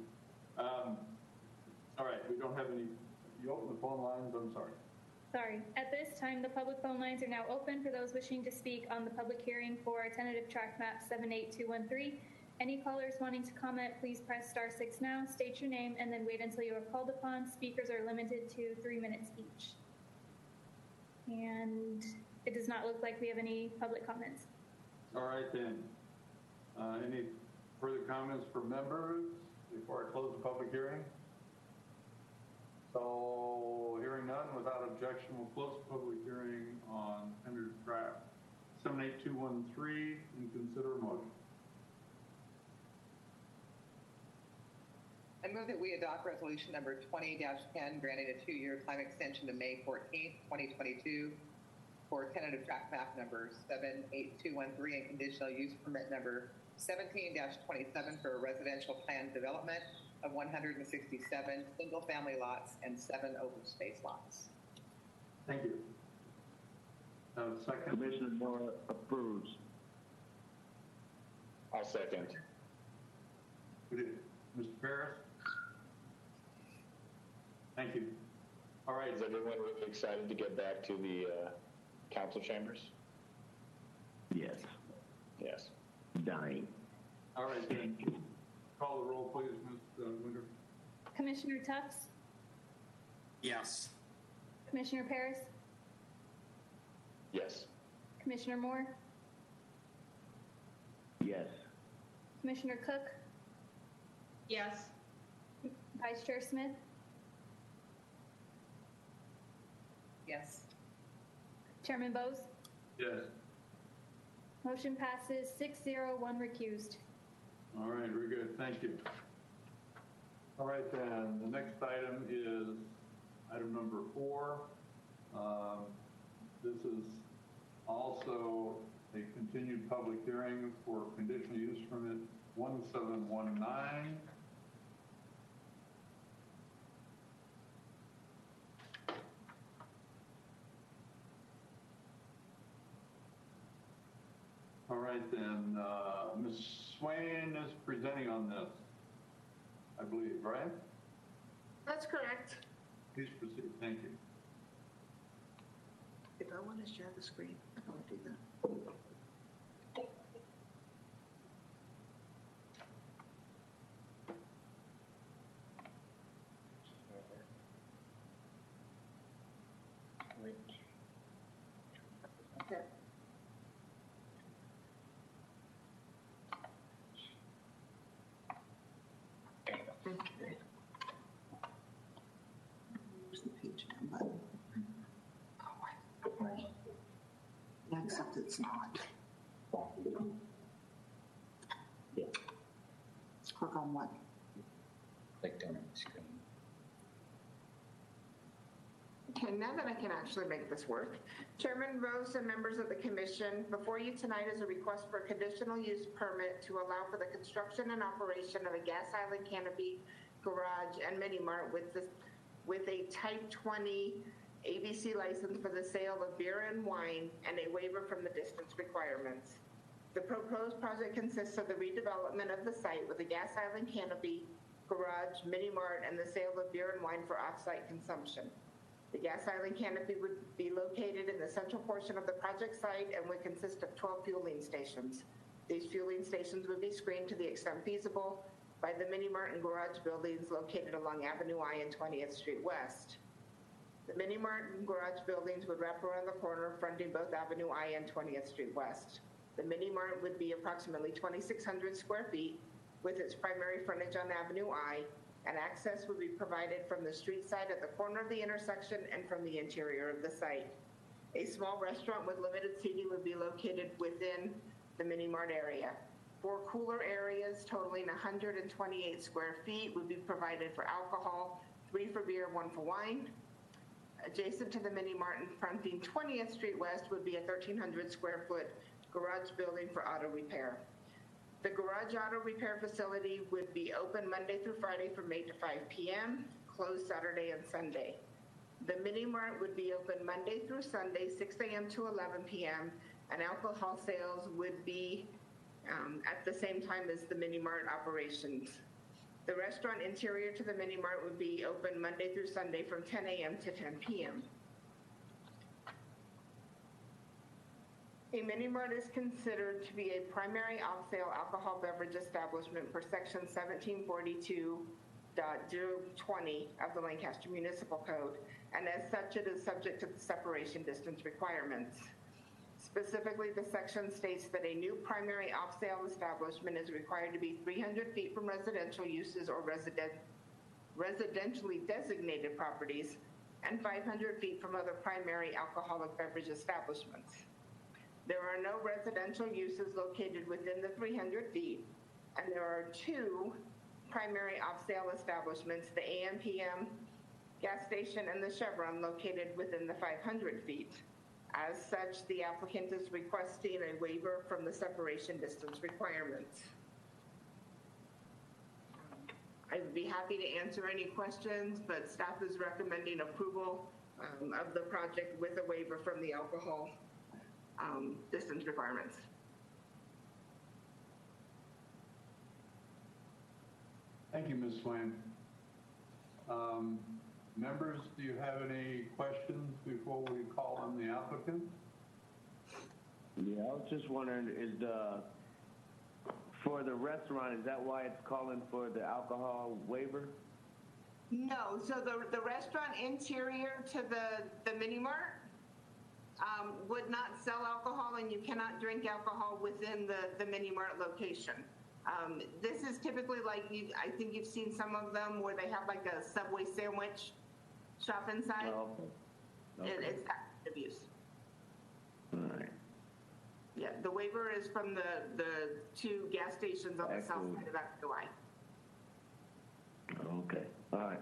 All right, we don't have any, you open the phone lines, I'm sorry. Sorry. At this time, the public phone lines are now open for those wishing to speak on the public hearing for tentative track map 78213. Any callers wanting to comment, please press *6 now, state your name, and then wait until you are called upon. Speakers are limited to 3 minutes each. And it does not look like we have any public comments. All right then. Any further comments from members before I close the public hearing? So hearing none, without objection, we'll close the public hearing on tentative track 78213 and consider a motion. I move that we adopt resolution number 20-10, granting a 2-year time extension to May 14th, 2022 for tentative track map number 78213 and conditional use permit number 17-27 for a residential planned development of 167 single-family lots and 7 open space lots. Thank you. Second. Commissioner Moore approves. I'll second. Mr. Paris? Thank you. All right. Is everyone really excited to get back to the council chambers? Yes. Yes. Dying. All right, then. Call the roll, please, Ms. Winter. Commissioner Tufts? Yes. Commissioner Paris? Yes. Commissioner Moore? Yes. Commissioner Cook? Yes. Vice Chair Smith? Yes. Chairman Bose? Yes. Motion passes 6-0, 1 recused. All right, very good. Thank you. All right, then, the next item is item number 4. This is also a continued public hearing for conditional use permit 1719. All right, then, Ms. Swain is presenting on this, I believe, right? That's correct. Please proceed. Thank you. If I want to share the screen, I'll do that. Okay. Okay. Where's the page down button? Yeah, except it's not. Yeah. Click on what? Click down on the screen. Okay, now that I can actually make this work. Chairman Rose and members of the commission, before you tonight is a request for a conditional use permit to allow for the construction and operation of a gas island canopy garage and mini mart with a type 20 ABC license for the sale of beer and wine and a waiver from the distance requirements. The proposed project consists of the redevelopment of the site with a gas island canopy, garage, mini mart, and the sale of beer and wine for off-site consumption. The gas island canopy would be located in the central portion of the project site and would consist of 12 fueling stations. These fueling stations would be screened to the extent feasible by the mini mart and garage buildings located along Avenue I and 20th Street West. The mini mart and garage buildings would wrap around the corner fronting both Avenue I and 20th Street West. The mini mart would be approximately 2,600 square feet with its primary frontage on Avenue I, and access would be provided from the street side at the corner of the intersection and from the interior of the site. A small restaurant with limited seating would be located within the mini mart area. 4 cooler areas totaling 128 square feet would be provided for alcohol, 3 for beer, 1 for wine. Adjacent to the mini mart and fronting 20th Street West would be a 1,300 square foot garage building for auto repair. The garage auto repair facility would be open Monday through Friday from 8 to 5 p.m., closed Saturday and Sunday. The mini mart would be open Monday through Sunday, 6 a.m. to 11 p.m., and alcohol sales would be at the same time as the mini mart operations. The restaurant interior to the mini mart would be open Monday through Sunday from 10 a.m. to 10 p.m. A mini mart is considered to be a primary off-sale alcohol beverage establishment per section 1742.020 of the Lancaster Municipal Code, and as such it is subject to the separation distance requirements. Specifically, the section states that a new primary off-sale establishment is required to be 300 feet from residential uses or residentially designated properties and 500 feet from other primary alcoholic beverage establishments. There are no residential uses located within the 300 feet, and there are 2 primary off-sale establishments, the AM/PM gas station and the Chevron, located within the 500 feet. As such, the applicant is requesting a waiver from the separation distance requirements. I would be happy to answer any questions, but staff is recommending approval of the project with a waiver from the alcohol distance requirements. Thank you, Ms. Swain. Members, do you have any questions before we call on the applicant? Yeah, I was just wondering, for the restaurant, is that why it's calling for the alcohol waiver? No, so the restaurant interior to the mini mart would not sell alcohol, and you cannot drink alcohol within the mini mart location. This is typically like, I think you've seen some of them where they have like a Subway sandwich shop inside. Oh, okay. It's that kind of use. All right. Yeah, the waiver is from the two gas stations on the south side of FOI. Okay, all right.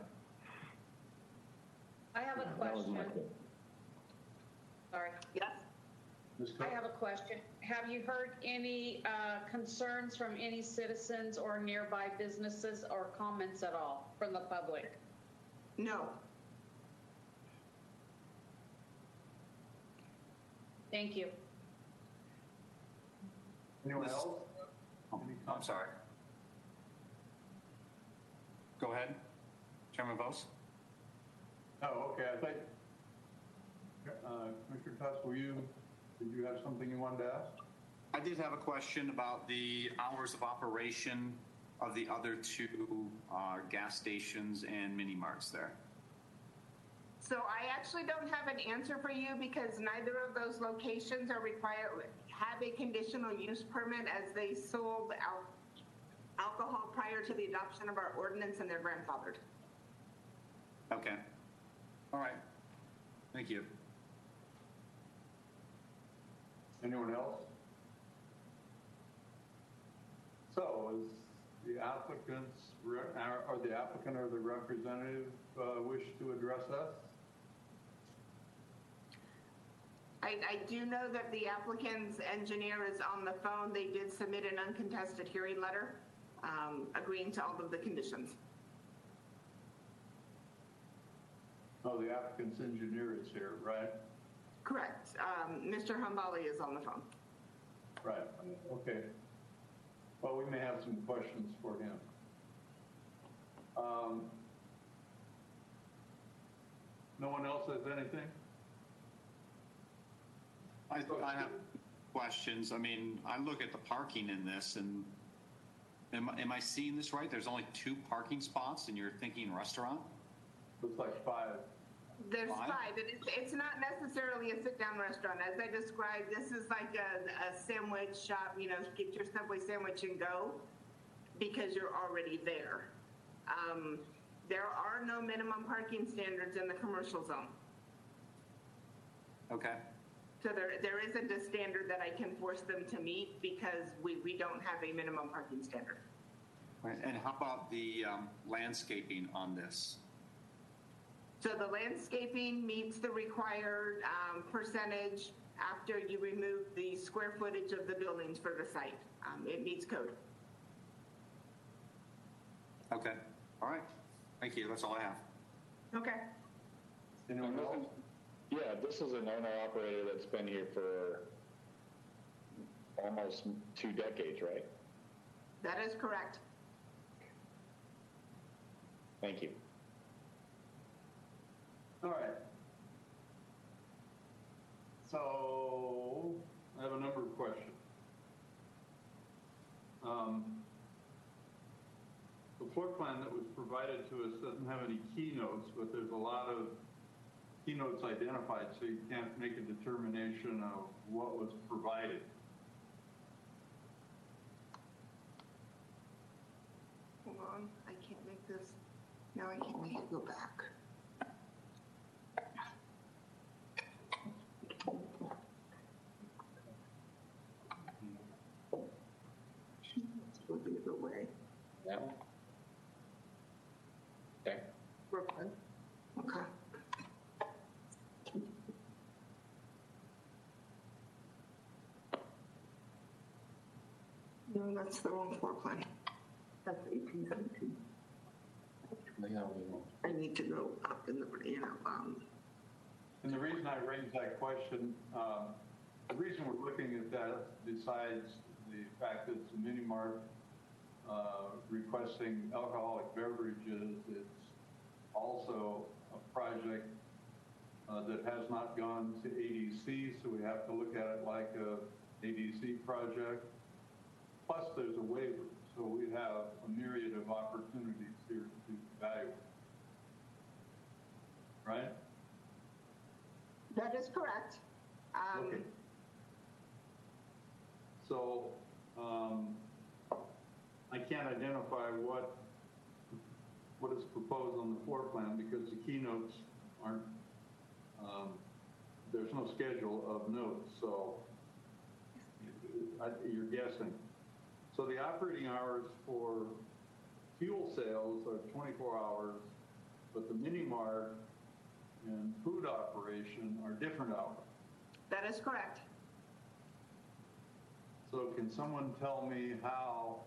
I have a That was my question. Sorry. Yes? I have a question. Have you heard any concerns from any citizens or nearby businesses or comments at all from the public? No. Thank you. Anyone else? I'm sorry. Go ahead, Chairman Vos. Oh, okay, I think, Commissioner Tuss, did you have something you wanted to ask? I did have a question about the hours of operation of the other two gas stations and mini marts there. So I actually don't have an answer for you because neither of those locations are have a conditional use permit as they sold alcohol prior to the adoption of our ordinance and they're grandfathered. Okay. All right. Thank you. Anyone else? So is the applicants, or the applicant or the representative wish to address us? I do know that the applicant's engineer is on the phone. They did submit an uncontested hearing letter agreeing to all of the conditions. Oh, the applicant's engineer is here, right? Correct. Mr. Hambali is on the phone. Right, okay. Well, we may have some questions for him. No one else has anything? I have questions. I mean, I look at the parking in this and am I seeing this right? There's only 2 parking spots and you're thinking restaurant? Looks like 5. There's 5. It's not necessarily a sit-down restaurant. As I described, this is like a sandwich shop, you know, get your Subway sandwich and go because you're already there. There are no minimum parking standards in the commercial zone. Okay. So there isn't a standard that I can force them to meet because we don't have a minimum parking standard. Right. And how about the landscaping on this? So the landscaping meets the required percentage after you remove the square footage of the buildings for the site. It meets code. Okay. All right. Thank you. That's all I have. Okay. Anyone else? Yeah, this is an owner-operator that's been here for almost 2 decades, right? That is correct. Thank you. All right. So I have a number of questions. The floor plan that was provided to us doesn't have any keynotes, but there's a lot of keynotes identified, so you can't make a determination of what was provided. Hold on. I can't make this. Now I can't make it go back. It's going the other way. That one? Okay. Brooklyn. Okay. No, that's the wrong floor plan. That's 1817. I need to go up in the, And the reason I raised that question, the reason we're looking at that, besides the fact that it's a mini mart requesting alcoholic beverages, it's also a project that has not gone to ADC, so we have to look at it like a ADC project. Plus, there's a waiver, so we have a myriad of opportunities here to evaluate. Right? That is correct. Okay. So, I can't identify what is proposed on the floor plan because the keynotes aren't, there's no schedule of notes. So you're guessing. So the operating hours for fuel sales are 24 hours, but the mini mart and food operation are different hours. That is correct. So can someone tell me how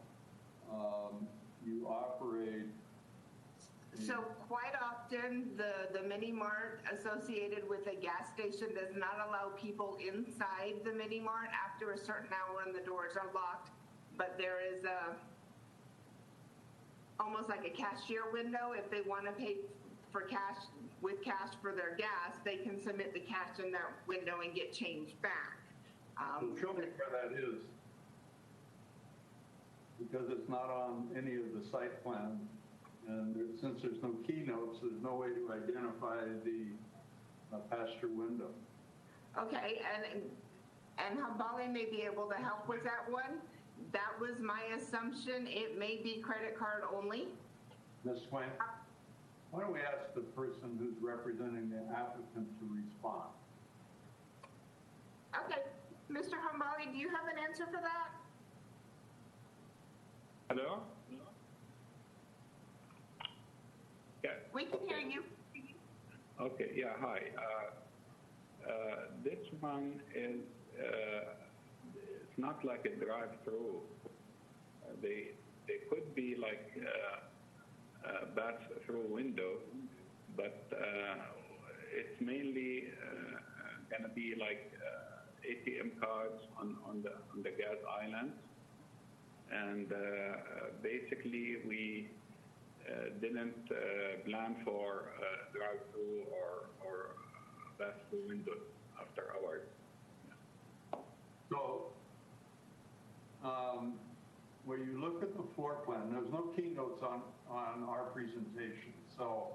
you operate? So quite often, the mini mart associated with a gas station does not allow people inside the mini mart after a certain hour and the doors are locked. But there is almost like a cashier window. If they want to pay for cash for their gas, they can submit the cash in that window and get change back. So show me where that is, because it's not on any of the site plans. And since there's no keynotes, there's no way to identify the pasture window. Okay, and Hambali may be able to help with that one. That was my assumption. It may be credit card only. Ms. Swain, why don't we ask the person who's representing the applicant to respond? Okay, Mr. Hambali, do you have an answer for that? Hello? Yeah. We can hear you. Okay, yeah, hi. This one is, it's not like a drive-through. They could be like a pass-through window, but it's mainly going to be like ATM cards on the gas islands. And basically, we didn't plan for drive-through or pass-through windows after hours. So, when you look at the floor plan, there's no keynotes on our presentation, so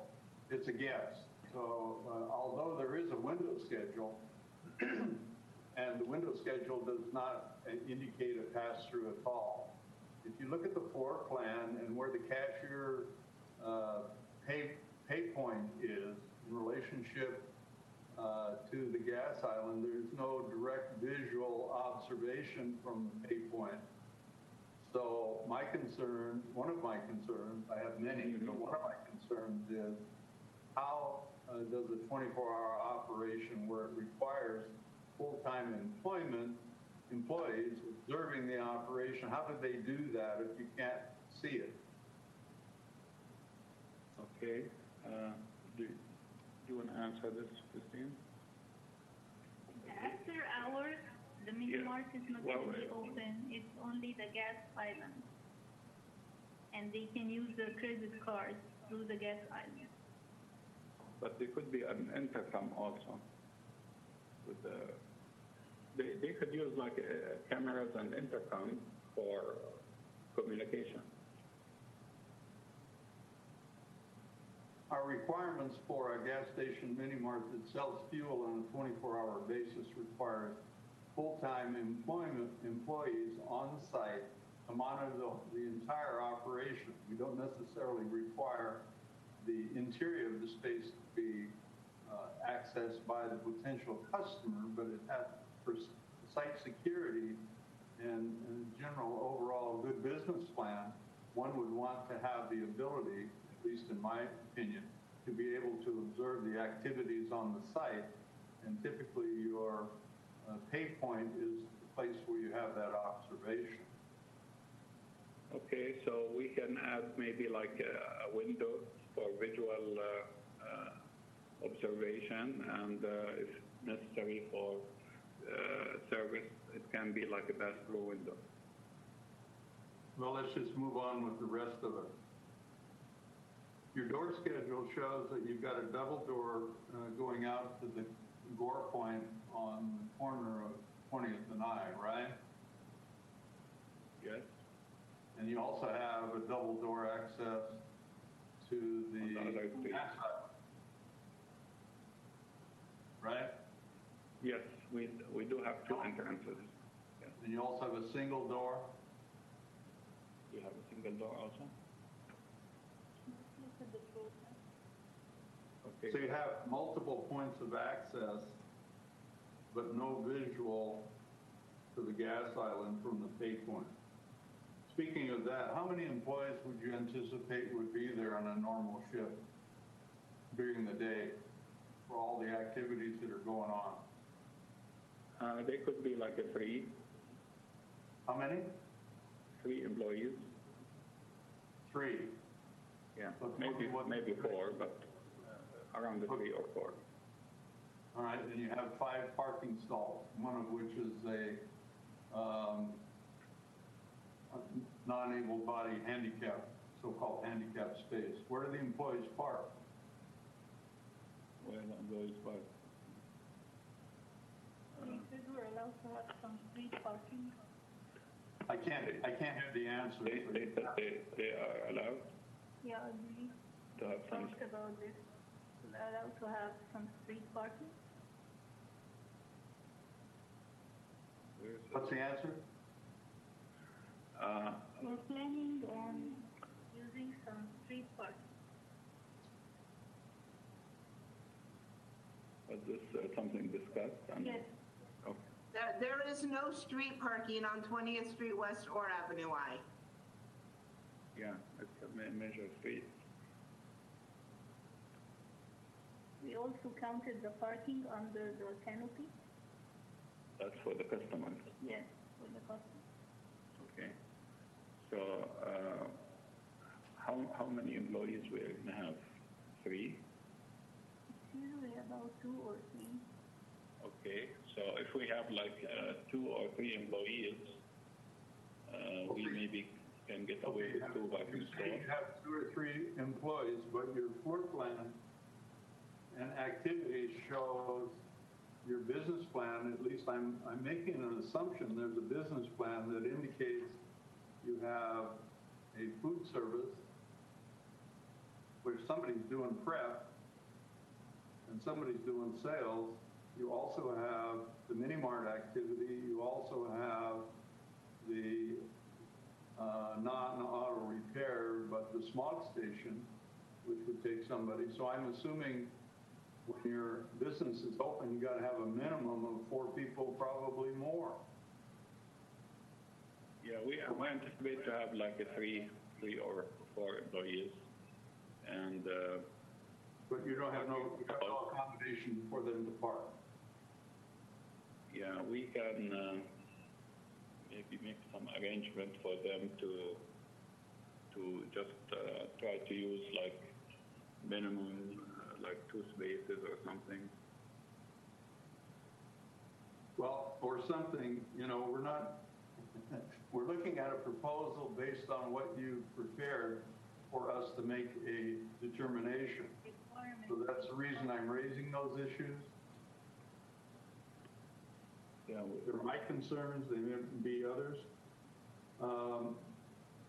it's a guess. So, although there is a window schedule, and the window schedule does not indicate a pass-through at all. If you look at the floor plan and where the cashier pay point is in relationship to the gas island, there's no direct visual observation from the pay point. So my concern, one of my concerns, I have many, but one of my concerns is how does a 24-hour operation where it requires full-time employees observing the operation, how do they do that if you can't see it? Okay. Do you want to answer this, Christine? After hours, the mini mart is not going to be open. It's only the gas island. And they can use their credit cards through the gas island. But there could be an intercom also. With they could use like cameras and intercom for communication. Our requirements for a gas station mini mart that sells fuel on a 24-hour basis requires full-time employees on site to monitor the entire operation. We don't necessarily require the interior of the space to be accessed by the potential customer, but it has for site security and general overall good business plan, one would want to have the ability, at least in my opinion, to be able to observe the activities on the site. And typically your pay point is the place where you have that observation. Okay, so we can add maybe like a window for visual observation, and if necessary for service, it can be like a pass-through window. Well, let's just move on with the rest of it. Your door schedule shows that you've got a double door going out to the Gore Point on the corner of 20th and I, right? Yes. And you also have a double door access to the gas island, right? Yes, we do have two entrances. Yes. And you also have a single door? You have a single door also? Okay. So you have multiple points of access, but no visual to the gas island from the pay point. Speaking of that, how many employees would you anticipate would be there on a normal shift during the day for all the activities that are going on? They could be like a 3. How many? 3 employees. 3. Yeah, But maybe 4, but around the 3 or 4. All right, and you have 5 parking stalls, one of which is a non-able body handicap, so-called handicap space. Where do the employees park? Where the employees park? They said we're allowed to have some street parking. I can't hear the answer. They said they are allowed Yeah, I believe to have some. talked about this. We're allowed to have some street parking. What's the answer? We're planning on using some street parking. Was this something discussed? Yes. Okay. There is no street parking on 20th Street West or Avenue I. Yeah, it's a major street. We also counted the parking under the canopy. That's for the customers. Yes, for the customer. Okay. So, how many employees we're going to have? 3? It's usually about 2 or 3. Okay. So if we have like 2 or 3 employees, we maybe can get away with 2 parking You stalls. have 2 or 3 employees, but your floor plan and activities shows your business plan, at least I'm making an assumption, there's a business plan that indicates you have a food service where somebody's doing prep and somebody's doing sales. You also have the mini mart activity. You also have the non-auto repair, but the smog station, which would take somebody. So I'm assuming when your business is open, you got to have a minimum of 4 people, probably more. Yeah, we anticipate to have like a 3 or 4 employees, and but you don't have no accommodation for them to park. yeah, we can maybe make some arrangement for them to just try to use like minimum like 2 spaces or something. Well, or something, we're not, we're looking at a proposal based on what you prepared for us to make a determination. So that's the reason I'm raising those issues. Yeah, They're my concerns, they may be others.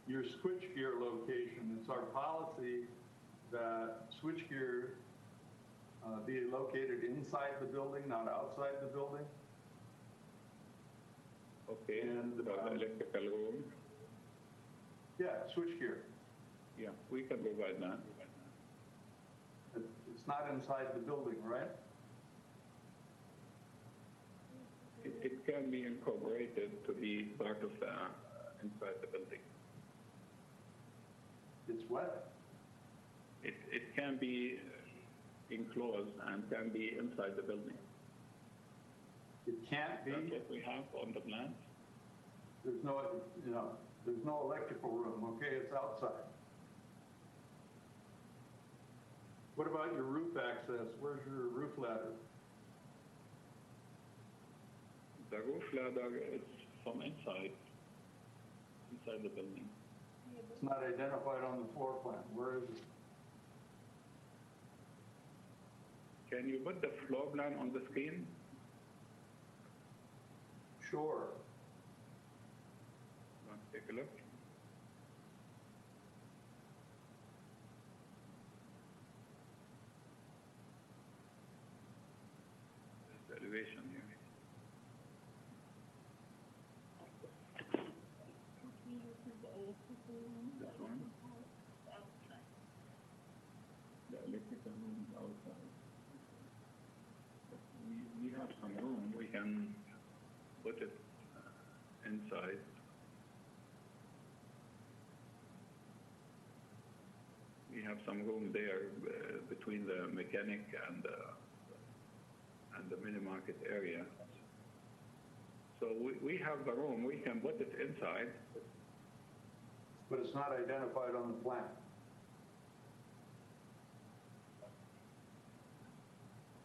Your switchgear location, it's our policy that switchgear be located inside the building, not outside the building. Okay, and the electrical room. Yeah, switchgear. Yeah, we can provide that. It's not inside the building, right? It can be incorporated to be part of the inside the building. It's what? It can be enclosed and can be inside the building. It can't be. That's what we have on the plan. There's no, there's no electrical room. Okay, it's outside. What about your roof access? Where's your roof ladder? The roof ladder is from inside the building. It's not identified on the floor plan. Where is it? Can you put the floor plan on the screen? Sure. Want to take a look? There's the elevation here. This one? The electrical room is outside. But we have some room. We can put it inside. We have some room there between the mechanic and the mini market area. So we have the room, we can put it inside. But it's not identified on the plan.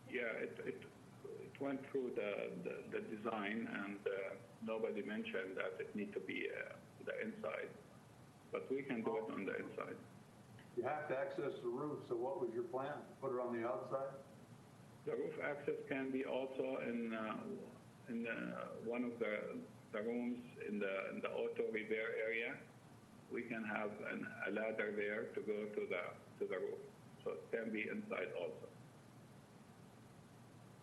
Yeah, it went through the design, and nobody mentioned that it need to be the inside, but we can do it on the inside. You have to access the roof, so what was your plan? Put it on the outside? The roof access can be also in one of the rooms in the auto repair area. We can have a ladder there to go to the roof, so it can be inside also.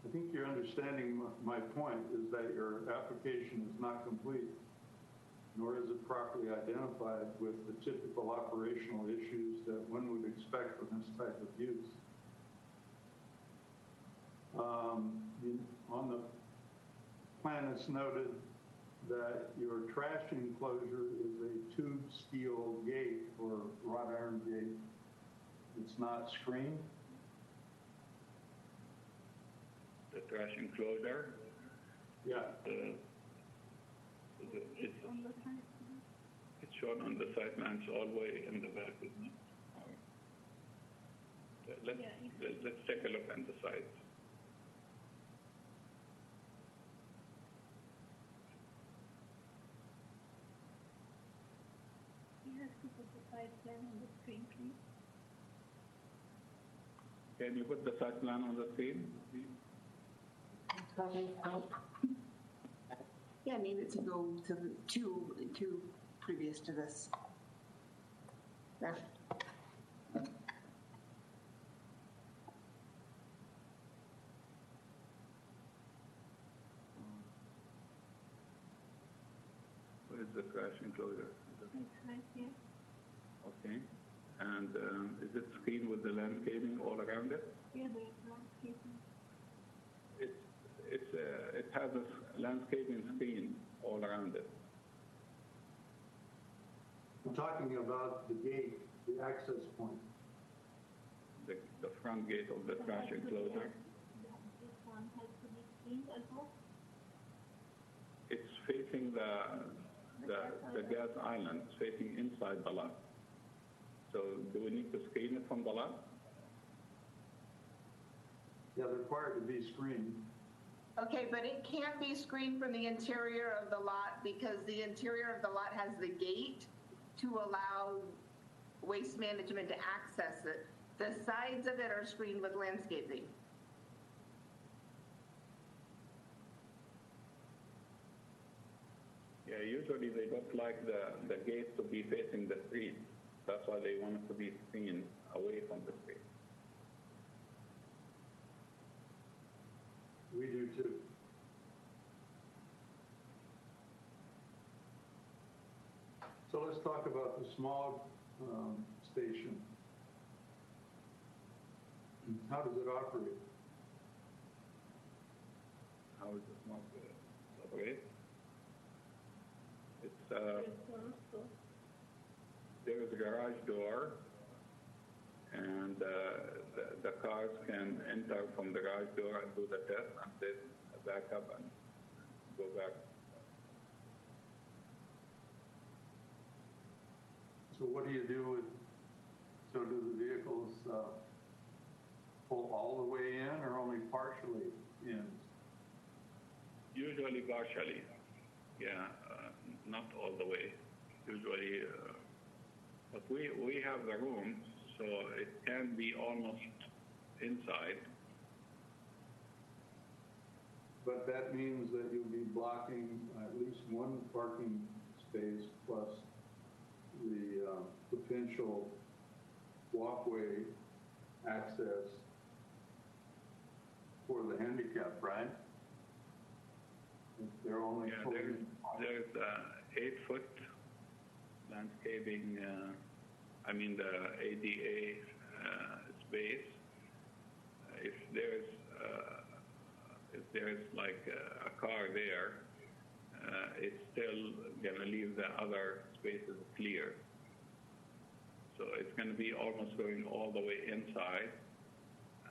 I think you're understanding my point is that your application is not complete, nor is it properly identified with the typical operational issues that one would expect from this type of use. On the plan, it's noted that your trash enclosure is a tube steel gate or wrought iron gate. It's not screened. The trash enclosure? Yeah. It's shown on the site plans all the way in the back, isn't it? Let's take a look at the site. You have to put the site plan on the screen, please. Can you put the site plan on the screen? Yeah, I needed to go to the two previous to this. There. Where is the trash enclosure? It's right here. Okay. And is it screened with the landscaping all around it? Yeah, there's landscaping. It has a landscaping screen all around it. I'm talking about the gate, the access point. The front gate of the trash enclosure. This one has to be screened as well. It's facing the gas island, it's facing inside the lot. So do we need to screen it from the lot? Yeah, they're required to be screened. Okay, but it can't be screened from the interior of the lot because the interior of the lot has the gate to allow waste management to access it. The sides of it are screened with landscaping. Yeah, usually they don't like the gate to be facing the street. That's why they want it to be screened away from the street. We do too. So let's talk about the smog station. How does it operate? How is the smog operate? There is a garage door, and the cars can enter from the garage door and do the test and then back up and go back. So what do you do with, so do the vehicles pull all the way in or only partially in? Usually partially, yeah, not all the way. Usually, but we have the room, so it can be almost inside. But that means that you'll be blocking at least one parking space plus the potential walkway access for the handicap, right? If they're only there's 8-foot landscaping, the ADA space. If there's like a car there, it's still going to leave the other spaces clear. So it's going to be almost going all the way inside,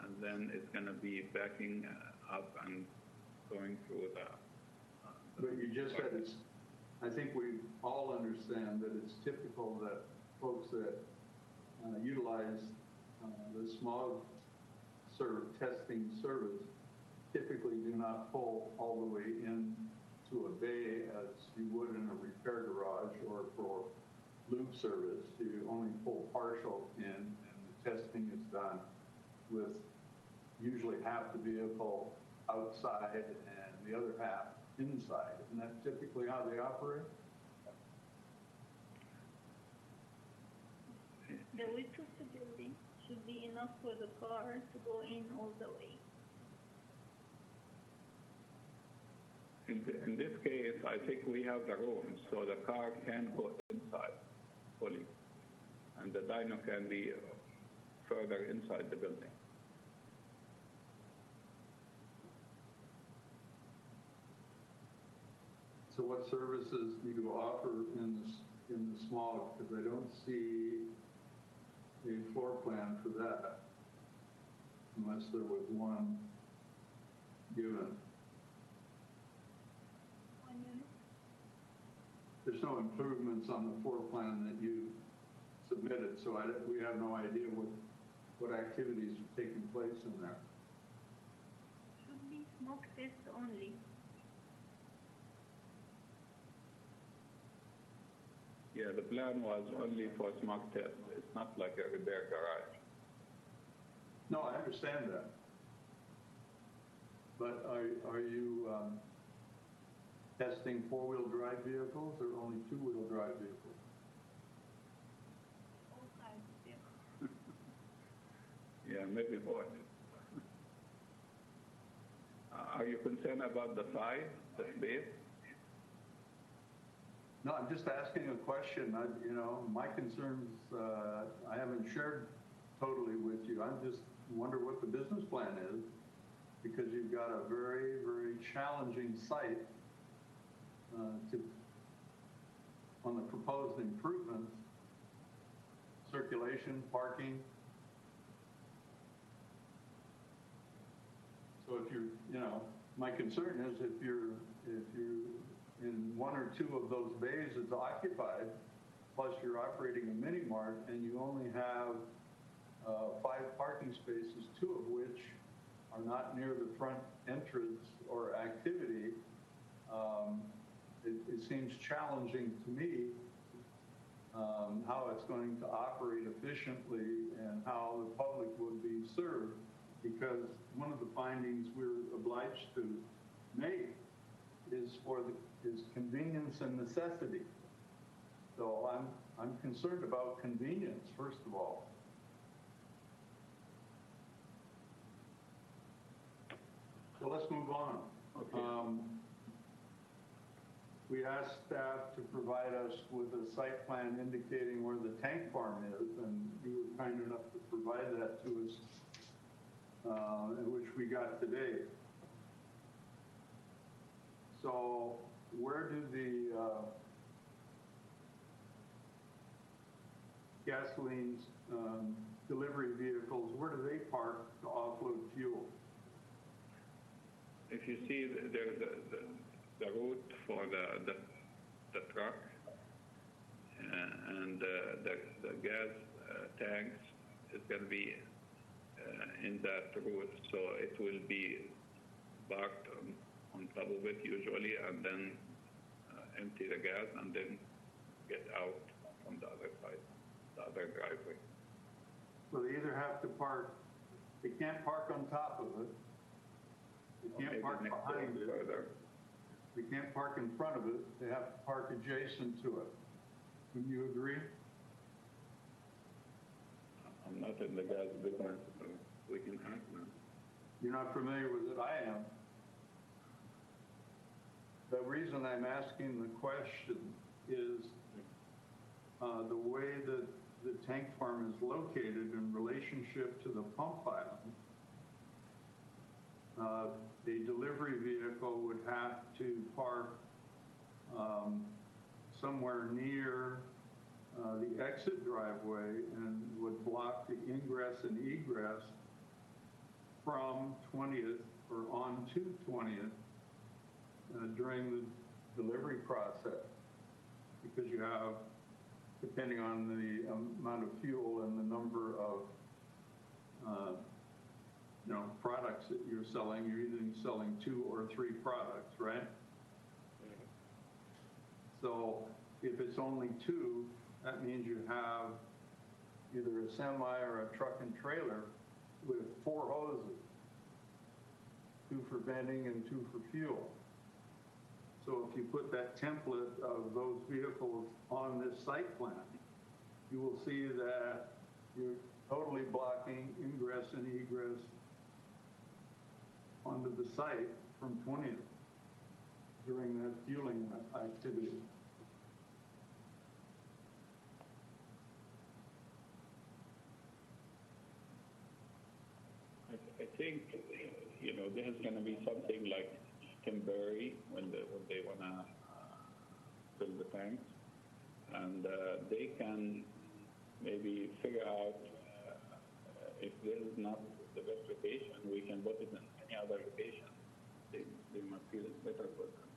and then it's going to be backing up and going through the. But you just said it's, I think we all understand that it's typical that folks that utilize the smog testing service typically do not pull all the way in to a bay as you would in a repair garage or for lube service. You only pull partial in, and the testing is done with usually half the vehicle outside and the other half inside. Isn't that typically how they operate? The width of the building should be enough for the car to go in all the way. In this case, I think we have the room, so the car can go inside fully, and the dyno can be further inside the building. So what services do you offer in the smog? Because I don't see a floor plan for that, unless there was one given. There's no improvements on the floor plan that you submitted, so we have no idea what activities are taking place in there. Should be smoke test only. Yeah, the plan was only for smog test. It's not like a repair garage. No, I understand that. But are you testing four-wheel drive vehicles or only two-wheel drive vehicles? All kinds of vehicles. Yeah, maybe both. Are you concerned about the size, the space? No, I'm just asking a question. My concerns, I haven't shared totally with you. I just wonder what the business plan is, because you've got a very, very challenging site on the proposed improvements, circulation, parking. So my concern is if you're in one or two of those bays is occupied, plus you're operating a mini mart and you only have 5 parking spaces, 2 of which are not near the front entrance or activity, it seems challenging to me how it's going to operate efficiently and how the public would be served, because one of the findings we're obliged to make is convenience and necessity. So I'm concerned about convenience, first of all. So let's move on. Okay. We asked staff to provide us with a site plan indicating where the tank farm is, and you were kind enough to provide that to us, which we got today. So where do the gasoline delivery vehicles, where do they park to offload fuel? If you see, there's the route for the truck, and the gas tanks is going to be in that route, so it will be parked on top of it usually, and then empty the gas and then get out from the other side, the other driveway. So they either have to park, they can't park on top of it, they can't park behind it, they can't park in front of it, they have to park adjacent to it. Would you agree? I'm not in the gas business, so we can answer. You're not familiar with it, I am. The reason I'm asking the question is the way that the tank farm is located in relationship to the pump island. A delivery vehicle would have to park somewhere near the exit driveway and would block the ingress and egress from 20th or on to 20th during the delivery process, because you have, depending on the amount of fuel and the number of products that you're selling, you're either selling 2 or 3 products, right? So if it's only 2, that means you have either a semi or a truck and trailer with 4 hoses, 2 for vending and 2 for fuel. So if you put that template of those vehicles on this site plan, you will see that you're totally blocking ingress and egress onto the site from 20th during that fueling activity. I think, this is going to be something like temporary when they want to fill the tanks, and they can maybe figure out if this is not the best location, we can put it in any other location. They might feel it's better for them.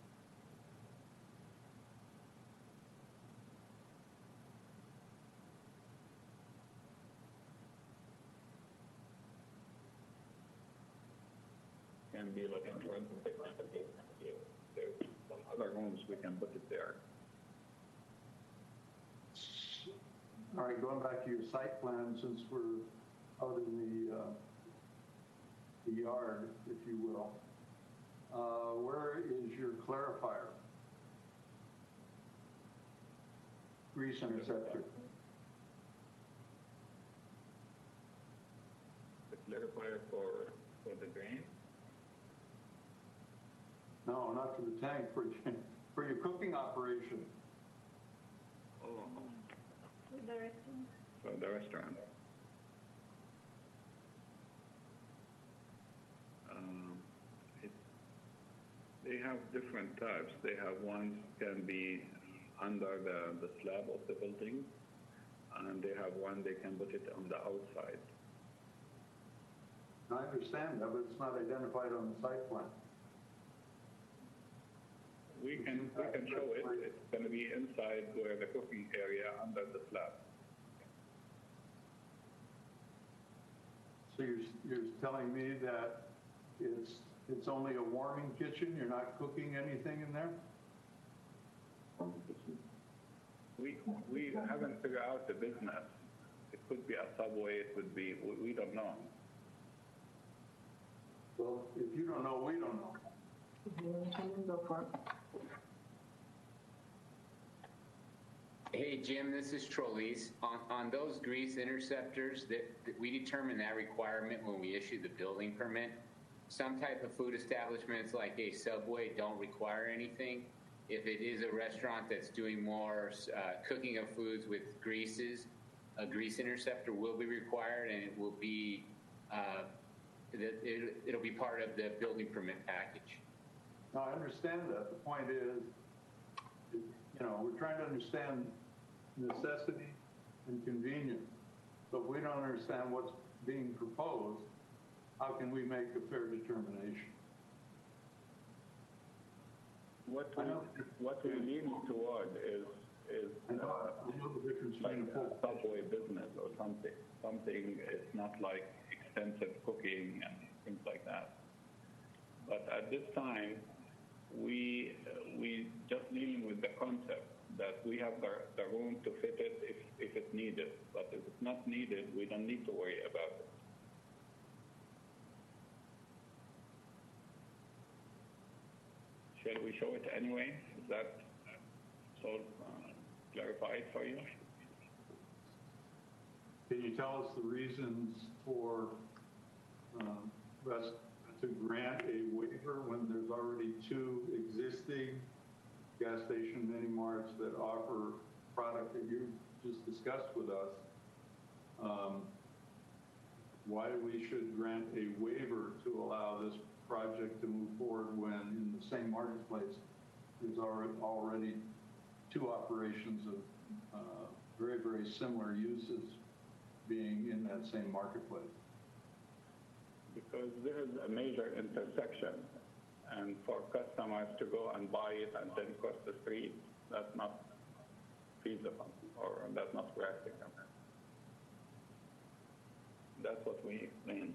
Can be like in front of the company. There's some other rooms we can put it there. All right, going back to your site plan, since we're out in the yard, if you will, where is your clarifier? Grease interceptor. The clarifier for the drain? No, not for the tank, for your cooking operation. Oh. The restaurant. For the restaurant. They have different types. They have ones can be under the slab of the building, and they have one they can put it on the outside. I understand that, but it's not identified on the site plan. We can show it. It's going to be inside where the cooking area under the slab. So you're telling me that it's only a warming kitchen? You're not cooking anything in there? We haven't figured out the business. It could be a Subway. It could be, we don't know. Well, if you don't know, we don't know. Go for it. Hey, Jim, this is Trolleys. On those grease interceptors, that we determined that requirement when we issued the building permit. Some type of food establishments like a Subway don't require anything. If it is a restaurant that's doing more cooking of foods with greases, a grease interceptor will be required, and it will be it'll be part of the building permit package. No, I understand that. The point is, we're trying to understand necessity and convenience. So if we don't understand what's being proposed, how can we make a fair determination? What we lean toward is I know the difference like between a Subway business or something. Something it's not like extensive cooking and things like that. But at this time, we just dealing with the concept that we have the room to fit it if it's needed. But if it's not needed, we don't need to worry about it. Shall we show it anyway? Is that so clarified for you? Can you tell us the reasons for us to grant a waiver when there's already 2 existing gas station mini marts that offer product that you just discussed with us? Why we should grant a waiver to allow this project to move forward when in the same marketplace there's already two operations of very, very similar uses being in that same marketplace. Because there is a major intersection, and for customers to go and buy it and then cross the street, that's not feasible, or that's not practical. That's what we explained.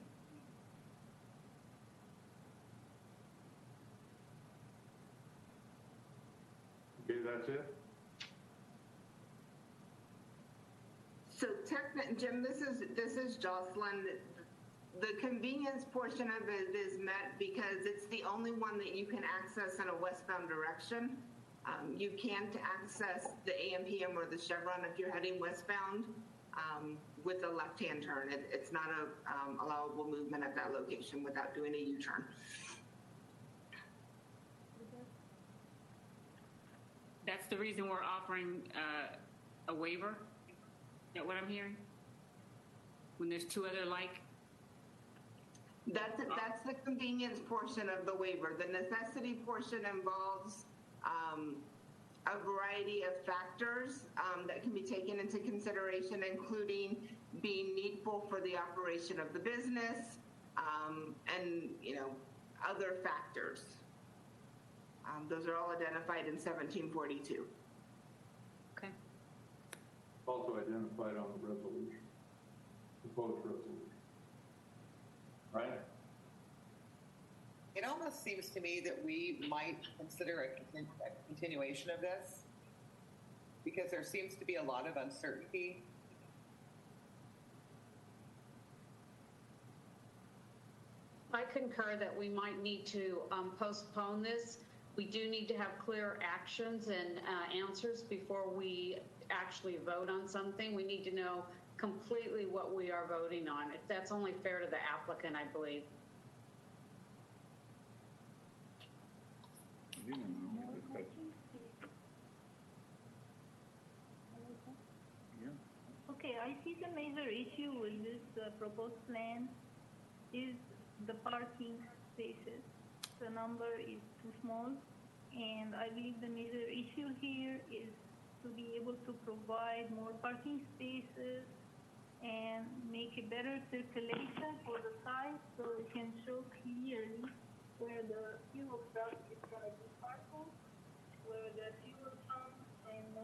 Okay, that's it? So Jim, this is Jocelyn. The convenience portion of it is met because it's the only one that you can access in a westbound direction. You can't access the AM/PM or the Chevron if you're heading westbound with a left-hand turn. It's not a allowable movement at that location without doing a U-turn. That's the reason we're offering a waiver? Is that what I'm hearing? When there's two other like? That's the convenience portion of the waiver. The necessity portion involves a variety of factors that can be taken into consideration, including being needful for the operation of the business and other factors. Those are all identified in 1742. Okay. Also identified on the resolution, proposed resolution. Right? It almost seems to me that we might consider a continuation of this because there seems to be a lot of uncertainty. I concur that we might need to postpone this. We do need to have clear actions and answers before we actually vote on something. We need to know completely what we are voting on. That's only fair to the applicant, I believe. Okay, I see the major issue with this proposed plan is the parking spaces. The number is too small, and I believe the major issue here is to be able to provide more parking spaces and make a better circulation for the site so it can show clearly where the fuel truck is going to be parking, where the fuel pump and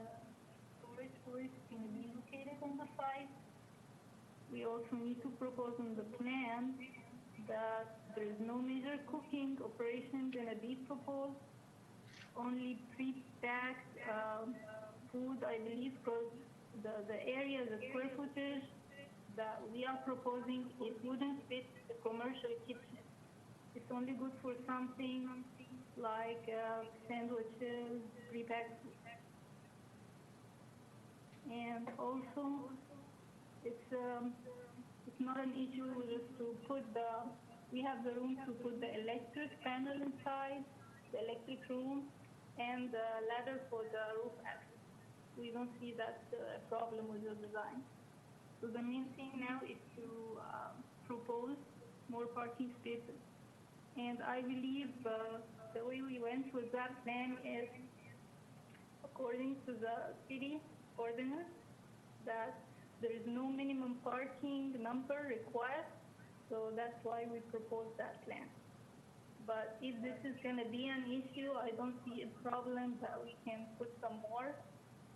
storage for it is going to be located on the site. We also need to propose in the plan that there is no major cooking operations going to be proposed, only pre-packed food, I believe, because the area, the square footage that we are proposing, it wouldn't fit the commercial kitchen. It's only good for something like sandwiches, pre-packed food. And also, it's not an issue just to put we have the room to put the electric panel inside, the electric room, and the ladder for the roof access. We don't see that problem with the design. So the main thing now is to propose more parking spaces. And I believe the way we went with that plan is according to the city ordinance that there is no minimum parking number required. So that's why we proposed that plan. But if this is going to be an issue, I don't see a problem that we can put some more,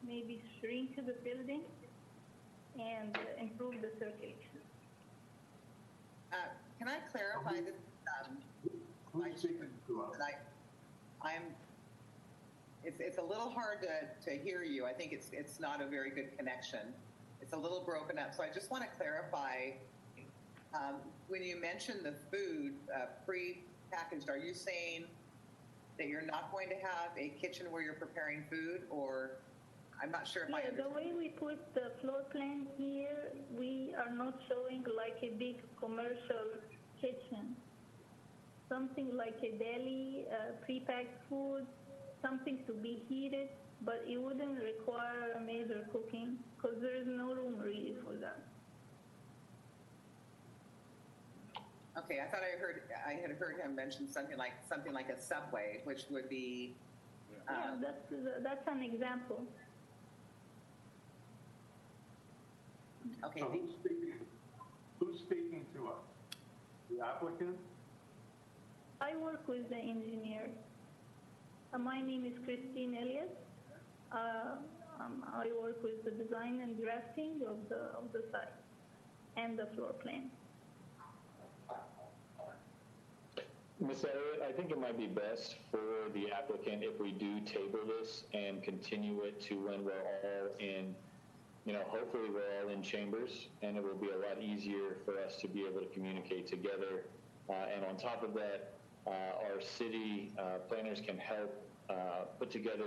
maybe shrink the building and improve the circulation. Can I clarify this? It's a little hard to hear you. I think it's not a very good connection. It's a little broken up. So I just want to clarify, when you mentioned the food pre-packaged, are you saying that you're not going to have a kitchen where you're preparing food, or I'm not sure if I understand. The way we put the floor plan here, we are not showing like a big commercial kitchen. Something like a deli, pre-packed food, something to be heated, but it wouldn't require a major cooking because there is no room really for that. Okay, I thought I had heard him mention something like a Subway, which would be Yeah, that's an example. Okay, So who's speaking to us? The applicant? I work with the engineer. My name is Christine Elliott. I work with the design and drafting of the site and the floor plan. Ms. Elliott, I think it might be best for the applicant if we do table this and continue it to when we're all in, hopefully we're all in chambers, and it will be a lot easier for us to be able to communicate together. And on top of that, our city planners can help put together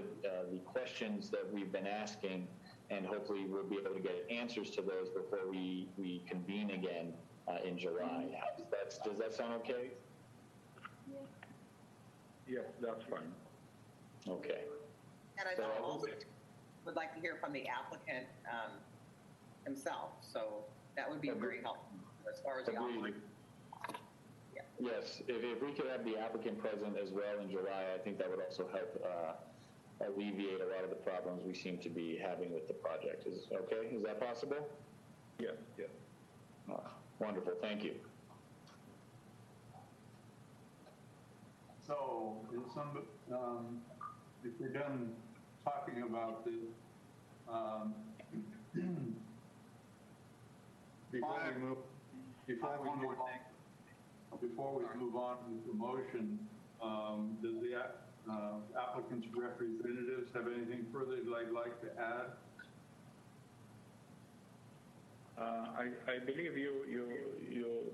the questions that we've been asking, and hopefully we'll be able to get answers to those before we convene again in July. Does that sound okay? Yes, that's fine. Okay. And I also would like to hear from the applicant himself, so that would be very helpful as far as the Agreed. Yes, if we could have the applicant present as well in July, I think that would also help alleviate a lot of the problems we seem to be having with the project. Is that possible? Yes. Wonderful, thank you. So, if we're done talking about this, before we move on with the motion, does the applicant's representatives have anything further they'd like to add? I believe you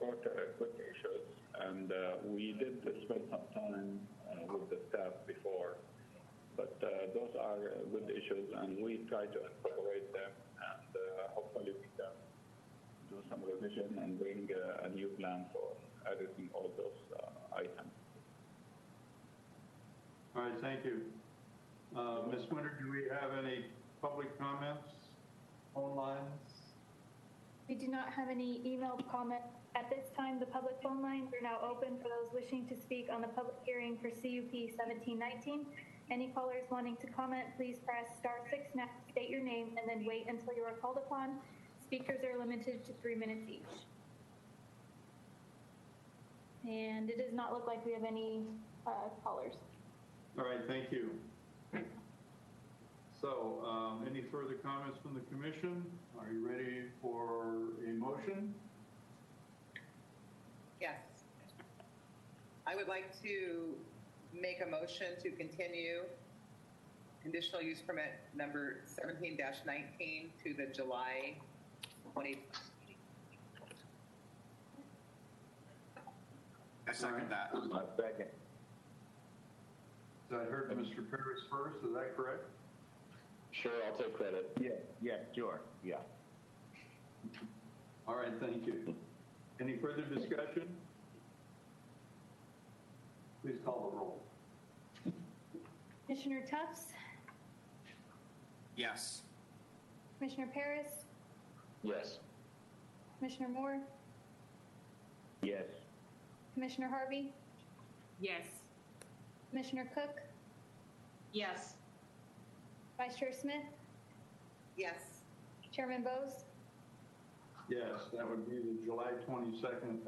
brought good issues, and we did spend some time with the staff before, but those are good issues, and we try to incorporate them, and hopefully we can do some revision and bring a new plan for editing all those items. All right, thank you. Ms. Winter, do we have any public comments, phone lines? We do not have any emailed comments at this time. The public phone lines are now open for those wishing to speak on the public hearing for CUP 1719. Any callers wanting to comment, please press *6 now, state your name, and then wait until you are called upon. Speakers are limited to 3 minutes each. And it does not look like we have any callers. All right, thank you. So, any further comments from the commission? Are you ready for a motion? Yes. I would like to make a motion to continue conditional use permit number 17-19 to the July 20. I second that. Second. So I heard Mr. Paris first, is that correct? Sure, I'll take credit. Yeah, sure, yeah. All right, thank you. Any further discussion? Please call the roll. Commissioner Tufts, Yes. Commissioner Paris, Yes. Commissioner Moore, Yes. Commissioner Harvey, Yes. Commissioner Cook, Yes. Vice Chair Smith, Yes. Chairman Bose. Yes, that would be the July 22nd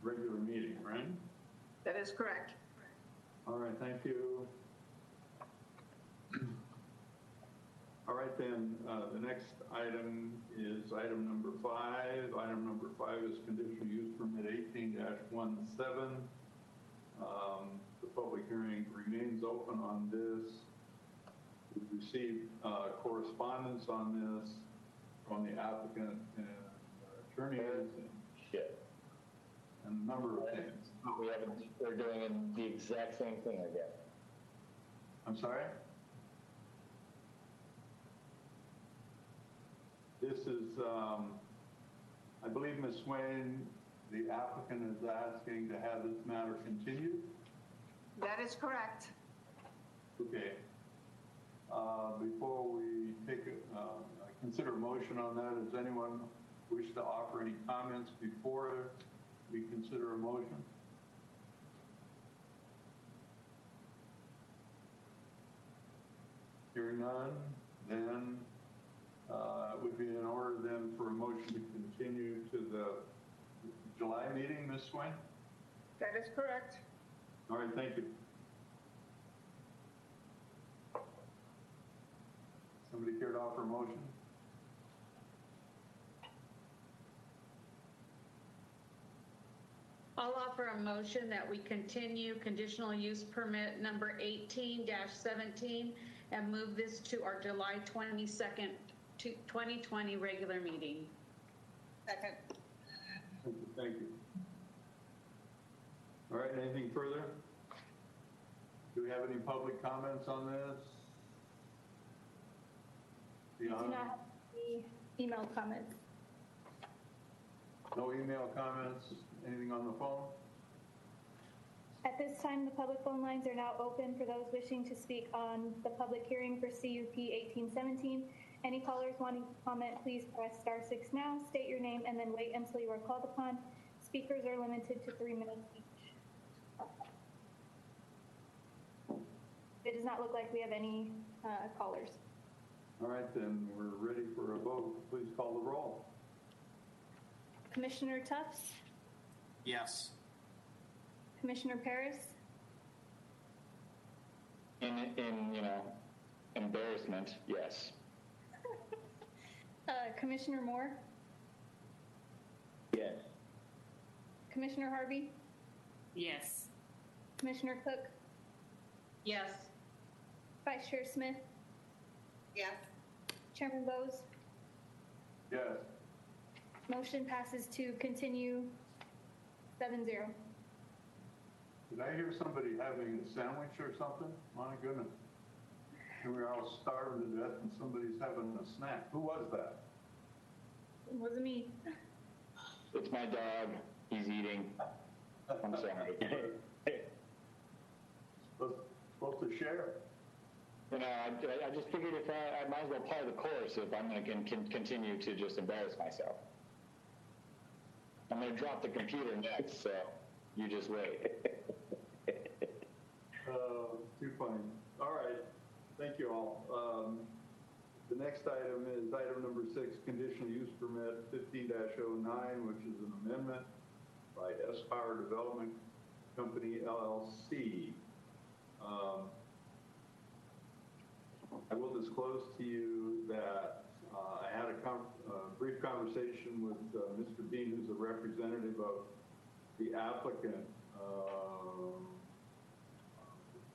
regular meeting, right? That is correct. All right, thank you. All right, then, the next item is item number 5. Item number 5 is conditional use permit 18-17. The public hearing remains open on this. We've received correspondence on this from the applicant and attorneys and a number of things. We're doing the exact same thing again. I'm sorry? This is, I believe, Ms. Swain, the applicant is asking to have this matter continued. That is correct. Okay. Before we consider a motion on that, does anyone wish to offer any comments before we consider a motion? none, then it would be in order then for a motion to continue to the July meeting, Ms. Swain? That is correct. All right, thank you. Somebody care to offer a motion? I'll offer a motion that we continue conditional use permit number 18-17 and move this to our July 22nd, 2020 regular meeting. Second. Thank you. All right, anything further? Do we have any public comments on this? We do not have any email comments. No email comments? Anything on the phone? At this time, the public phone lines are now open for those wishing to speak on the public hearing for CUP 1817. Any callers wanting to comment, please press *6 now, state your name, and then wait until you are called upon. Speakers are limited to 3 minutes each. It does not look like we have any callers. All right, then we're ready for a vote. Please call the roll. Commissioner Tufts, Yes. Commissioner Paris, In embarrassment, yes. Commissioner Moore, Yes. Commissioner Harvey, Yes. Commissioner Cook, Yes. Vice Chair Smith, Yes. Chairman Bowes. Yes. Motion passes to continue 7-0. Did I hear somebody having a sandwich or something? My goodness. And we're all starving to death and somebody's having a snack. Who was that? It wasn't me. It's my dog. He's eating. I'm sorry. Supposed to share? You know, I just figured if I might as well play the course if I'm going to continue to just embarrass myself. I'm going to drop the computer next, so you just wait. Too funny. All right. Thank you all. The next item is item number 6, conditional use permit 15-09, which is an amendment by S-Power Development Company, LLC. I will disclose to you that I had a brief conversation with Mr. Bean, who's a representative of the applicant,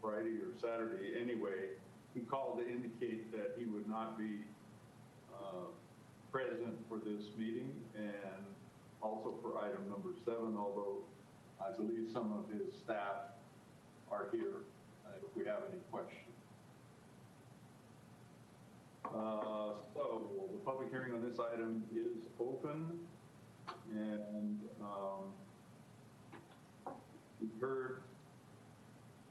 Friday or Saturday. Anyway, he called to indicate that he would not be present for this meeting and also for item number 7, although I believe some of his staff are here if we have any questions. So the public hearing on this item is open, and we've heard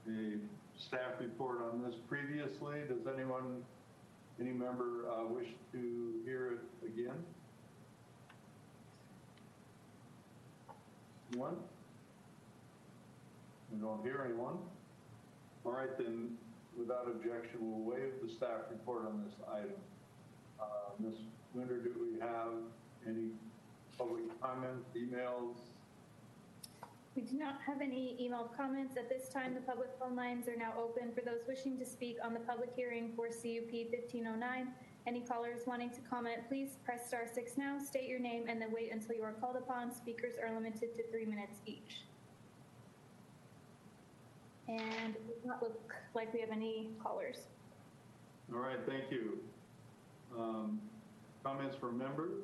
a staff report on this previously. Does any member wish to hear it again? Anyone? We don't hear anyone. All right, then, without objection, we'll waive the staff report on this item. Ms. Winder, do we have any public comments, emails? We do not have any emailed comments. At this time, the public phone lines are now open for those wishing to speak on the public hearing for CUP 1509. Any callers wanting to comment, please press *6 now, state your name, and then wait until you are called upon. Speakers are limited to 3 minutes each. And it does not look like we have any callers. All right, thank you. Comments from members?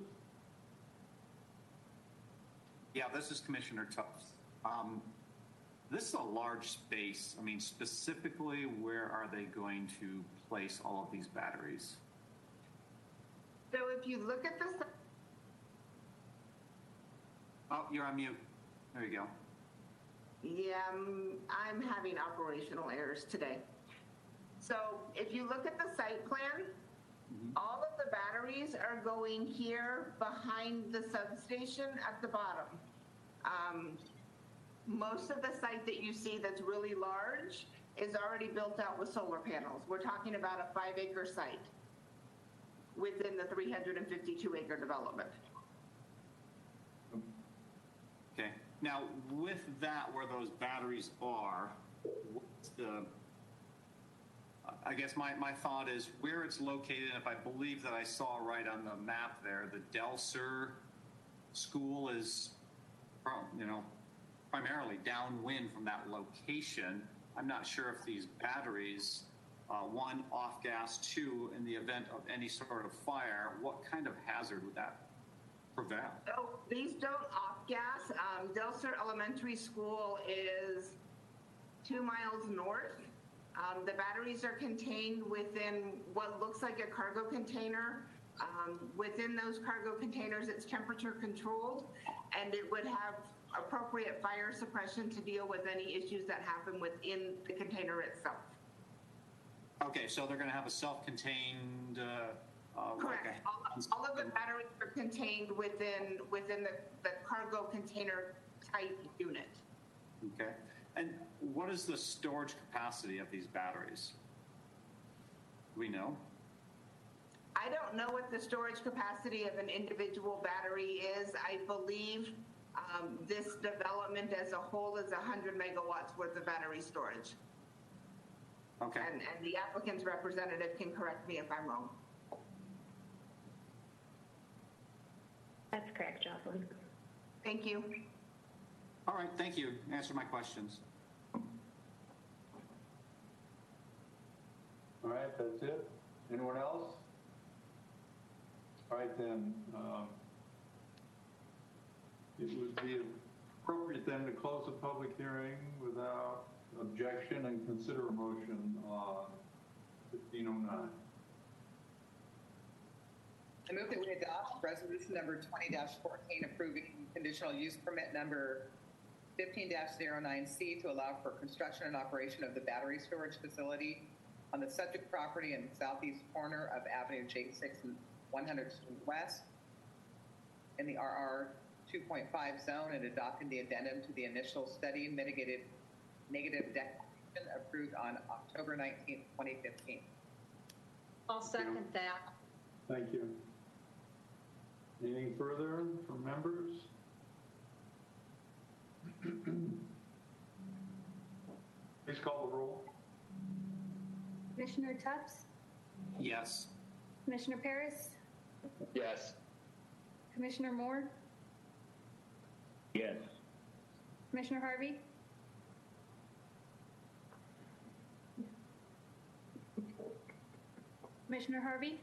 Yeah, this is Commissioner Tufts. This is a large space. I mean, specifically, where are they going to place all of these batteries? So if you look at this, Oh, you're on mute. There you go. yeah, I'm having operational errors today. So if you look at the site plan, all of the batteries are going here behind the substation at the bottom. Most of the site that you see that's really large is already built out with solar panels. We're talking about a 5-acre site within the 352-acre development. Okay. Now, with that, where those batteries are, what's the, I guess my thought is where it's located, if I believe that I saw right on the map there, the Delser school is, primarily downwind from that location. I'm not sure if these batteries, one, off gas, two, in the event of any sort of fire, what kind of hazard would that prevail? So these don't off gas. Delser Elementary School is 2 miles north. The batteries are contained within what looks like a cargo container. Within those cargo containers, it's temperature controlled, and it would have appropriate fire suppression to deal with any issues that happen within the container itself. Okay, so they're going to have a self-contained. Correct. All of the batteries are contained within the cargo container type unit. Okay. And what is the storage capacity of these batteries? Do we know? I don't know what the storage capacity of an individual battery is. I believe this development as a whole is 100 megawatts worth of battery storage. Okay. And the applicant's representative can correct me if I'm wrong. That's correct, Jocelyn. Thank you. All right, thank you. Answer my questions. All right, that's it. Anyone else? All right, then. It would be appropriate then to close the public hearing without objection and consider a motion on 1509. I move that we adopt resolution number 20-14 approving conditional use permit number 15-09C to allow for construction and operation of the battery storage facility on the subject property in the southeast corner of Avenue J6 and 100 Street West in the RR 2.5 zone, and adopting the addendum to the initial study mitigated negative declaration approved on October 19th, 2015. I'll second that. Thank you. Anything further from members? Please call the roll. Commissioner Tufts? Yes. Commissioner Paris? Yes. Commissioner Moore? Yes. Commissioner Harvey? Commissioner Harvey?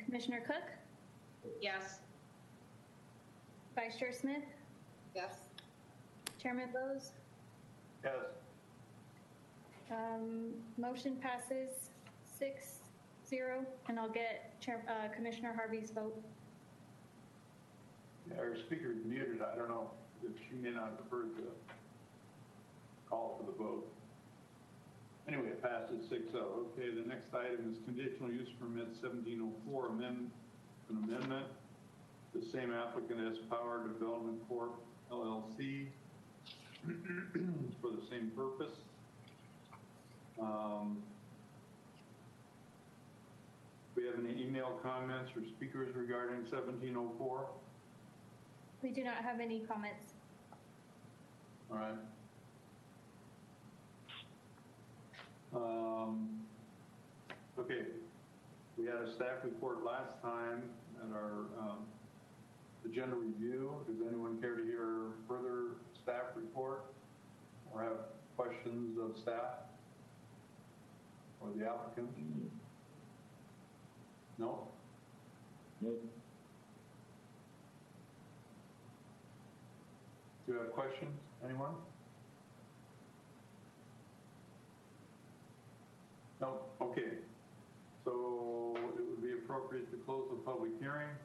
Commissioner Cook? Yes. Vice Chair Smith? Yes. Chairman Bowes? Yes. Motion passes 6-0, and I'll get Commissioner Harvey's vote. Yeah, our speaker's muted. I don't know if she may not have heard the call for the vote. Anyway, it passes 6-0. Okay, the next item is conditional use permit 1704, an amendment. The same applicant as Power Development Corp. LLC for the same purpose. We have any email comments or speakers regarding 1704? We do not have any comments. All right. Okay, we had a staff report last time at our agenda review. Does anyone care to hear further staff report or have questions of staff or the applicant? No? Nope. Do you have questions? Anyone? No? Okay. So it would be appropriate to close the public hearing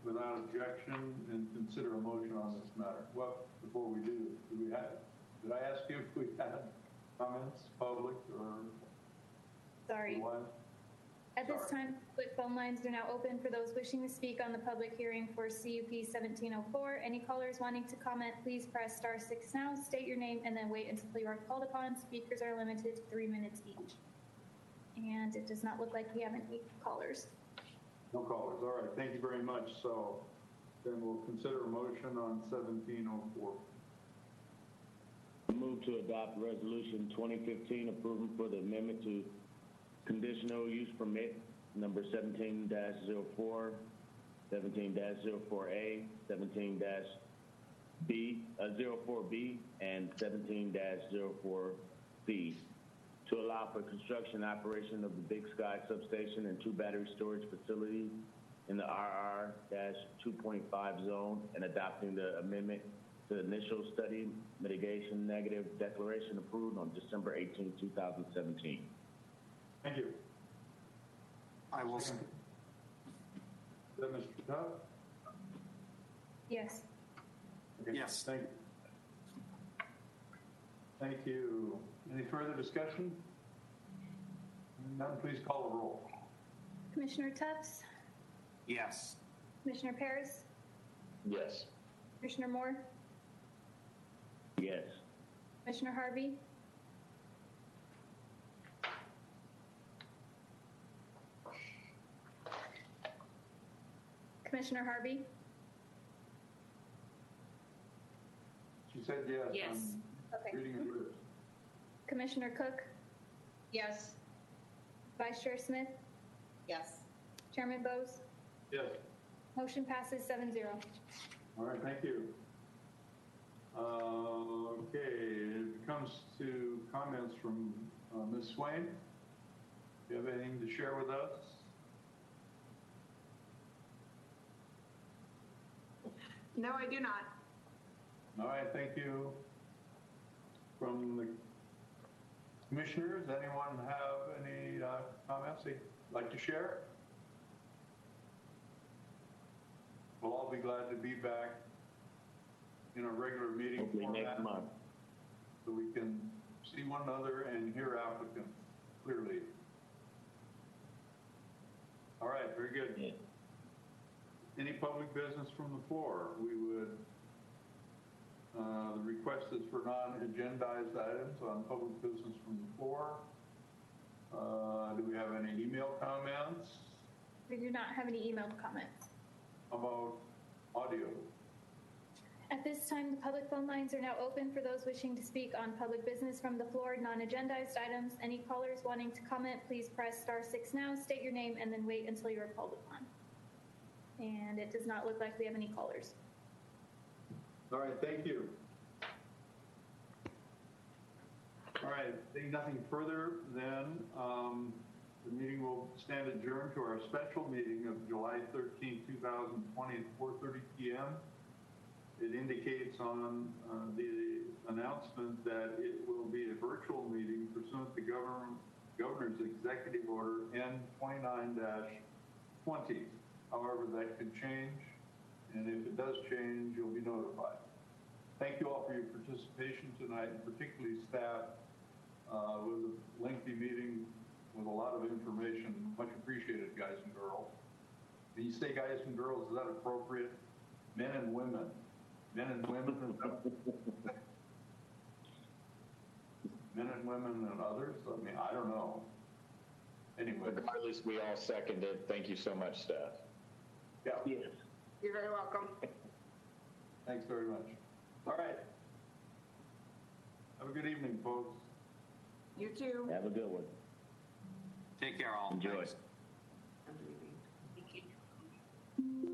without objection and consider a motion on this matter. What, before we do, did I ask you if we had comments, public or Sorry. otherwise? At this time, public phone lines are now open for those wishing to speak on the public hearing for CUP 1704. Any callers wanting to comment, please press star 6 now, state your name, and then wait until you are called upon. Speakers are limited to 3 minutes each. And it does not look like we have any callers. No callers. All right, thank you very much. So then we'll consider a motion on 1704. Move to adopt resolution 2015 approving for the amendment to conditional use permit number 17-04, 17-04A, 04B, and 17-04C to allow for construction and operation of the Big Sky substation and 2 battery storage facilities in the RR-2.5 zone and adopting the amendment to the initial study mitigation negative declaration approved on December 18, 2017. Thank you. I will. Is that Mr. Tuck? Yes. Okay. Yes. Thank you. Thank you. Any further discussion? None, please call the roll. Commissioner Tufts? Yes. Commissioner Paris? Yes. Commissioner Moore? Yes. Commissioner Harvey? Commissioner Harvey? She said yes. Yes. I'm Okay. reading her lips. Commissioner Cook? Yes. Vice Chair Smith? Yes. Chairman Bose? Yes. Motion passes 7-0. All right, thank you. Okay, it comes to comments from Ms. Swain. Do you have anything to share with us? No, I do not. All right, thank you. From the commissioners, anyone have any comments they'd like to share? We'll all be glad to be back in a regular meeting Hopefully format next month. so we can see one another and hear applicants clearly. All right, very good. Yeah. Any public business from the floor? We would, the request is for non-agendized items on public business from the floor. Do we have any email comments? We do not have any emailed comments. How about audio? At this time, the public phone lines are now open for those wishing to speak on public business from the floor, non-agendized items. Any callers wanting to comment, please press star 6 now, state your name, and then wait until you are called upon. And it does not look like we have any callers. All right, thank you. All right, seeing nothing further, then the meeting will stand adjourned to our special meeting of July 13, 2020 at 4:30 p.m. It indicates on the announcement that it will be a virtual meeting pursuant to Governor's Executive Order N29-20. However, that could change, and if it does change, you'll be notified. Thank you all for your participation tonight, and particularly staff. It was a lengthy meeting with a lot of information. Much appreciated, guys and girls. When you say guys and girls, is that appropriate? Men and women. Men and women and men and women and others? I mean, I don't know. Anyway. Regardless, we all second it. Thank you so much, staff. Yeah. Yes. You're very welcome. Thanks very much. All right. Have a good evening, folks. You too. Have a good one. Take care, all. Enjoy. Thanks. I'm leaving.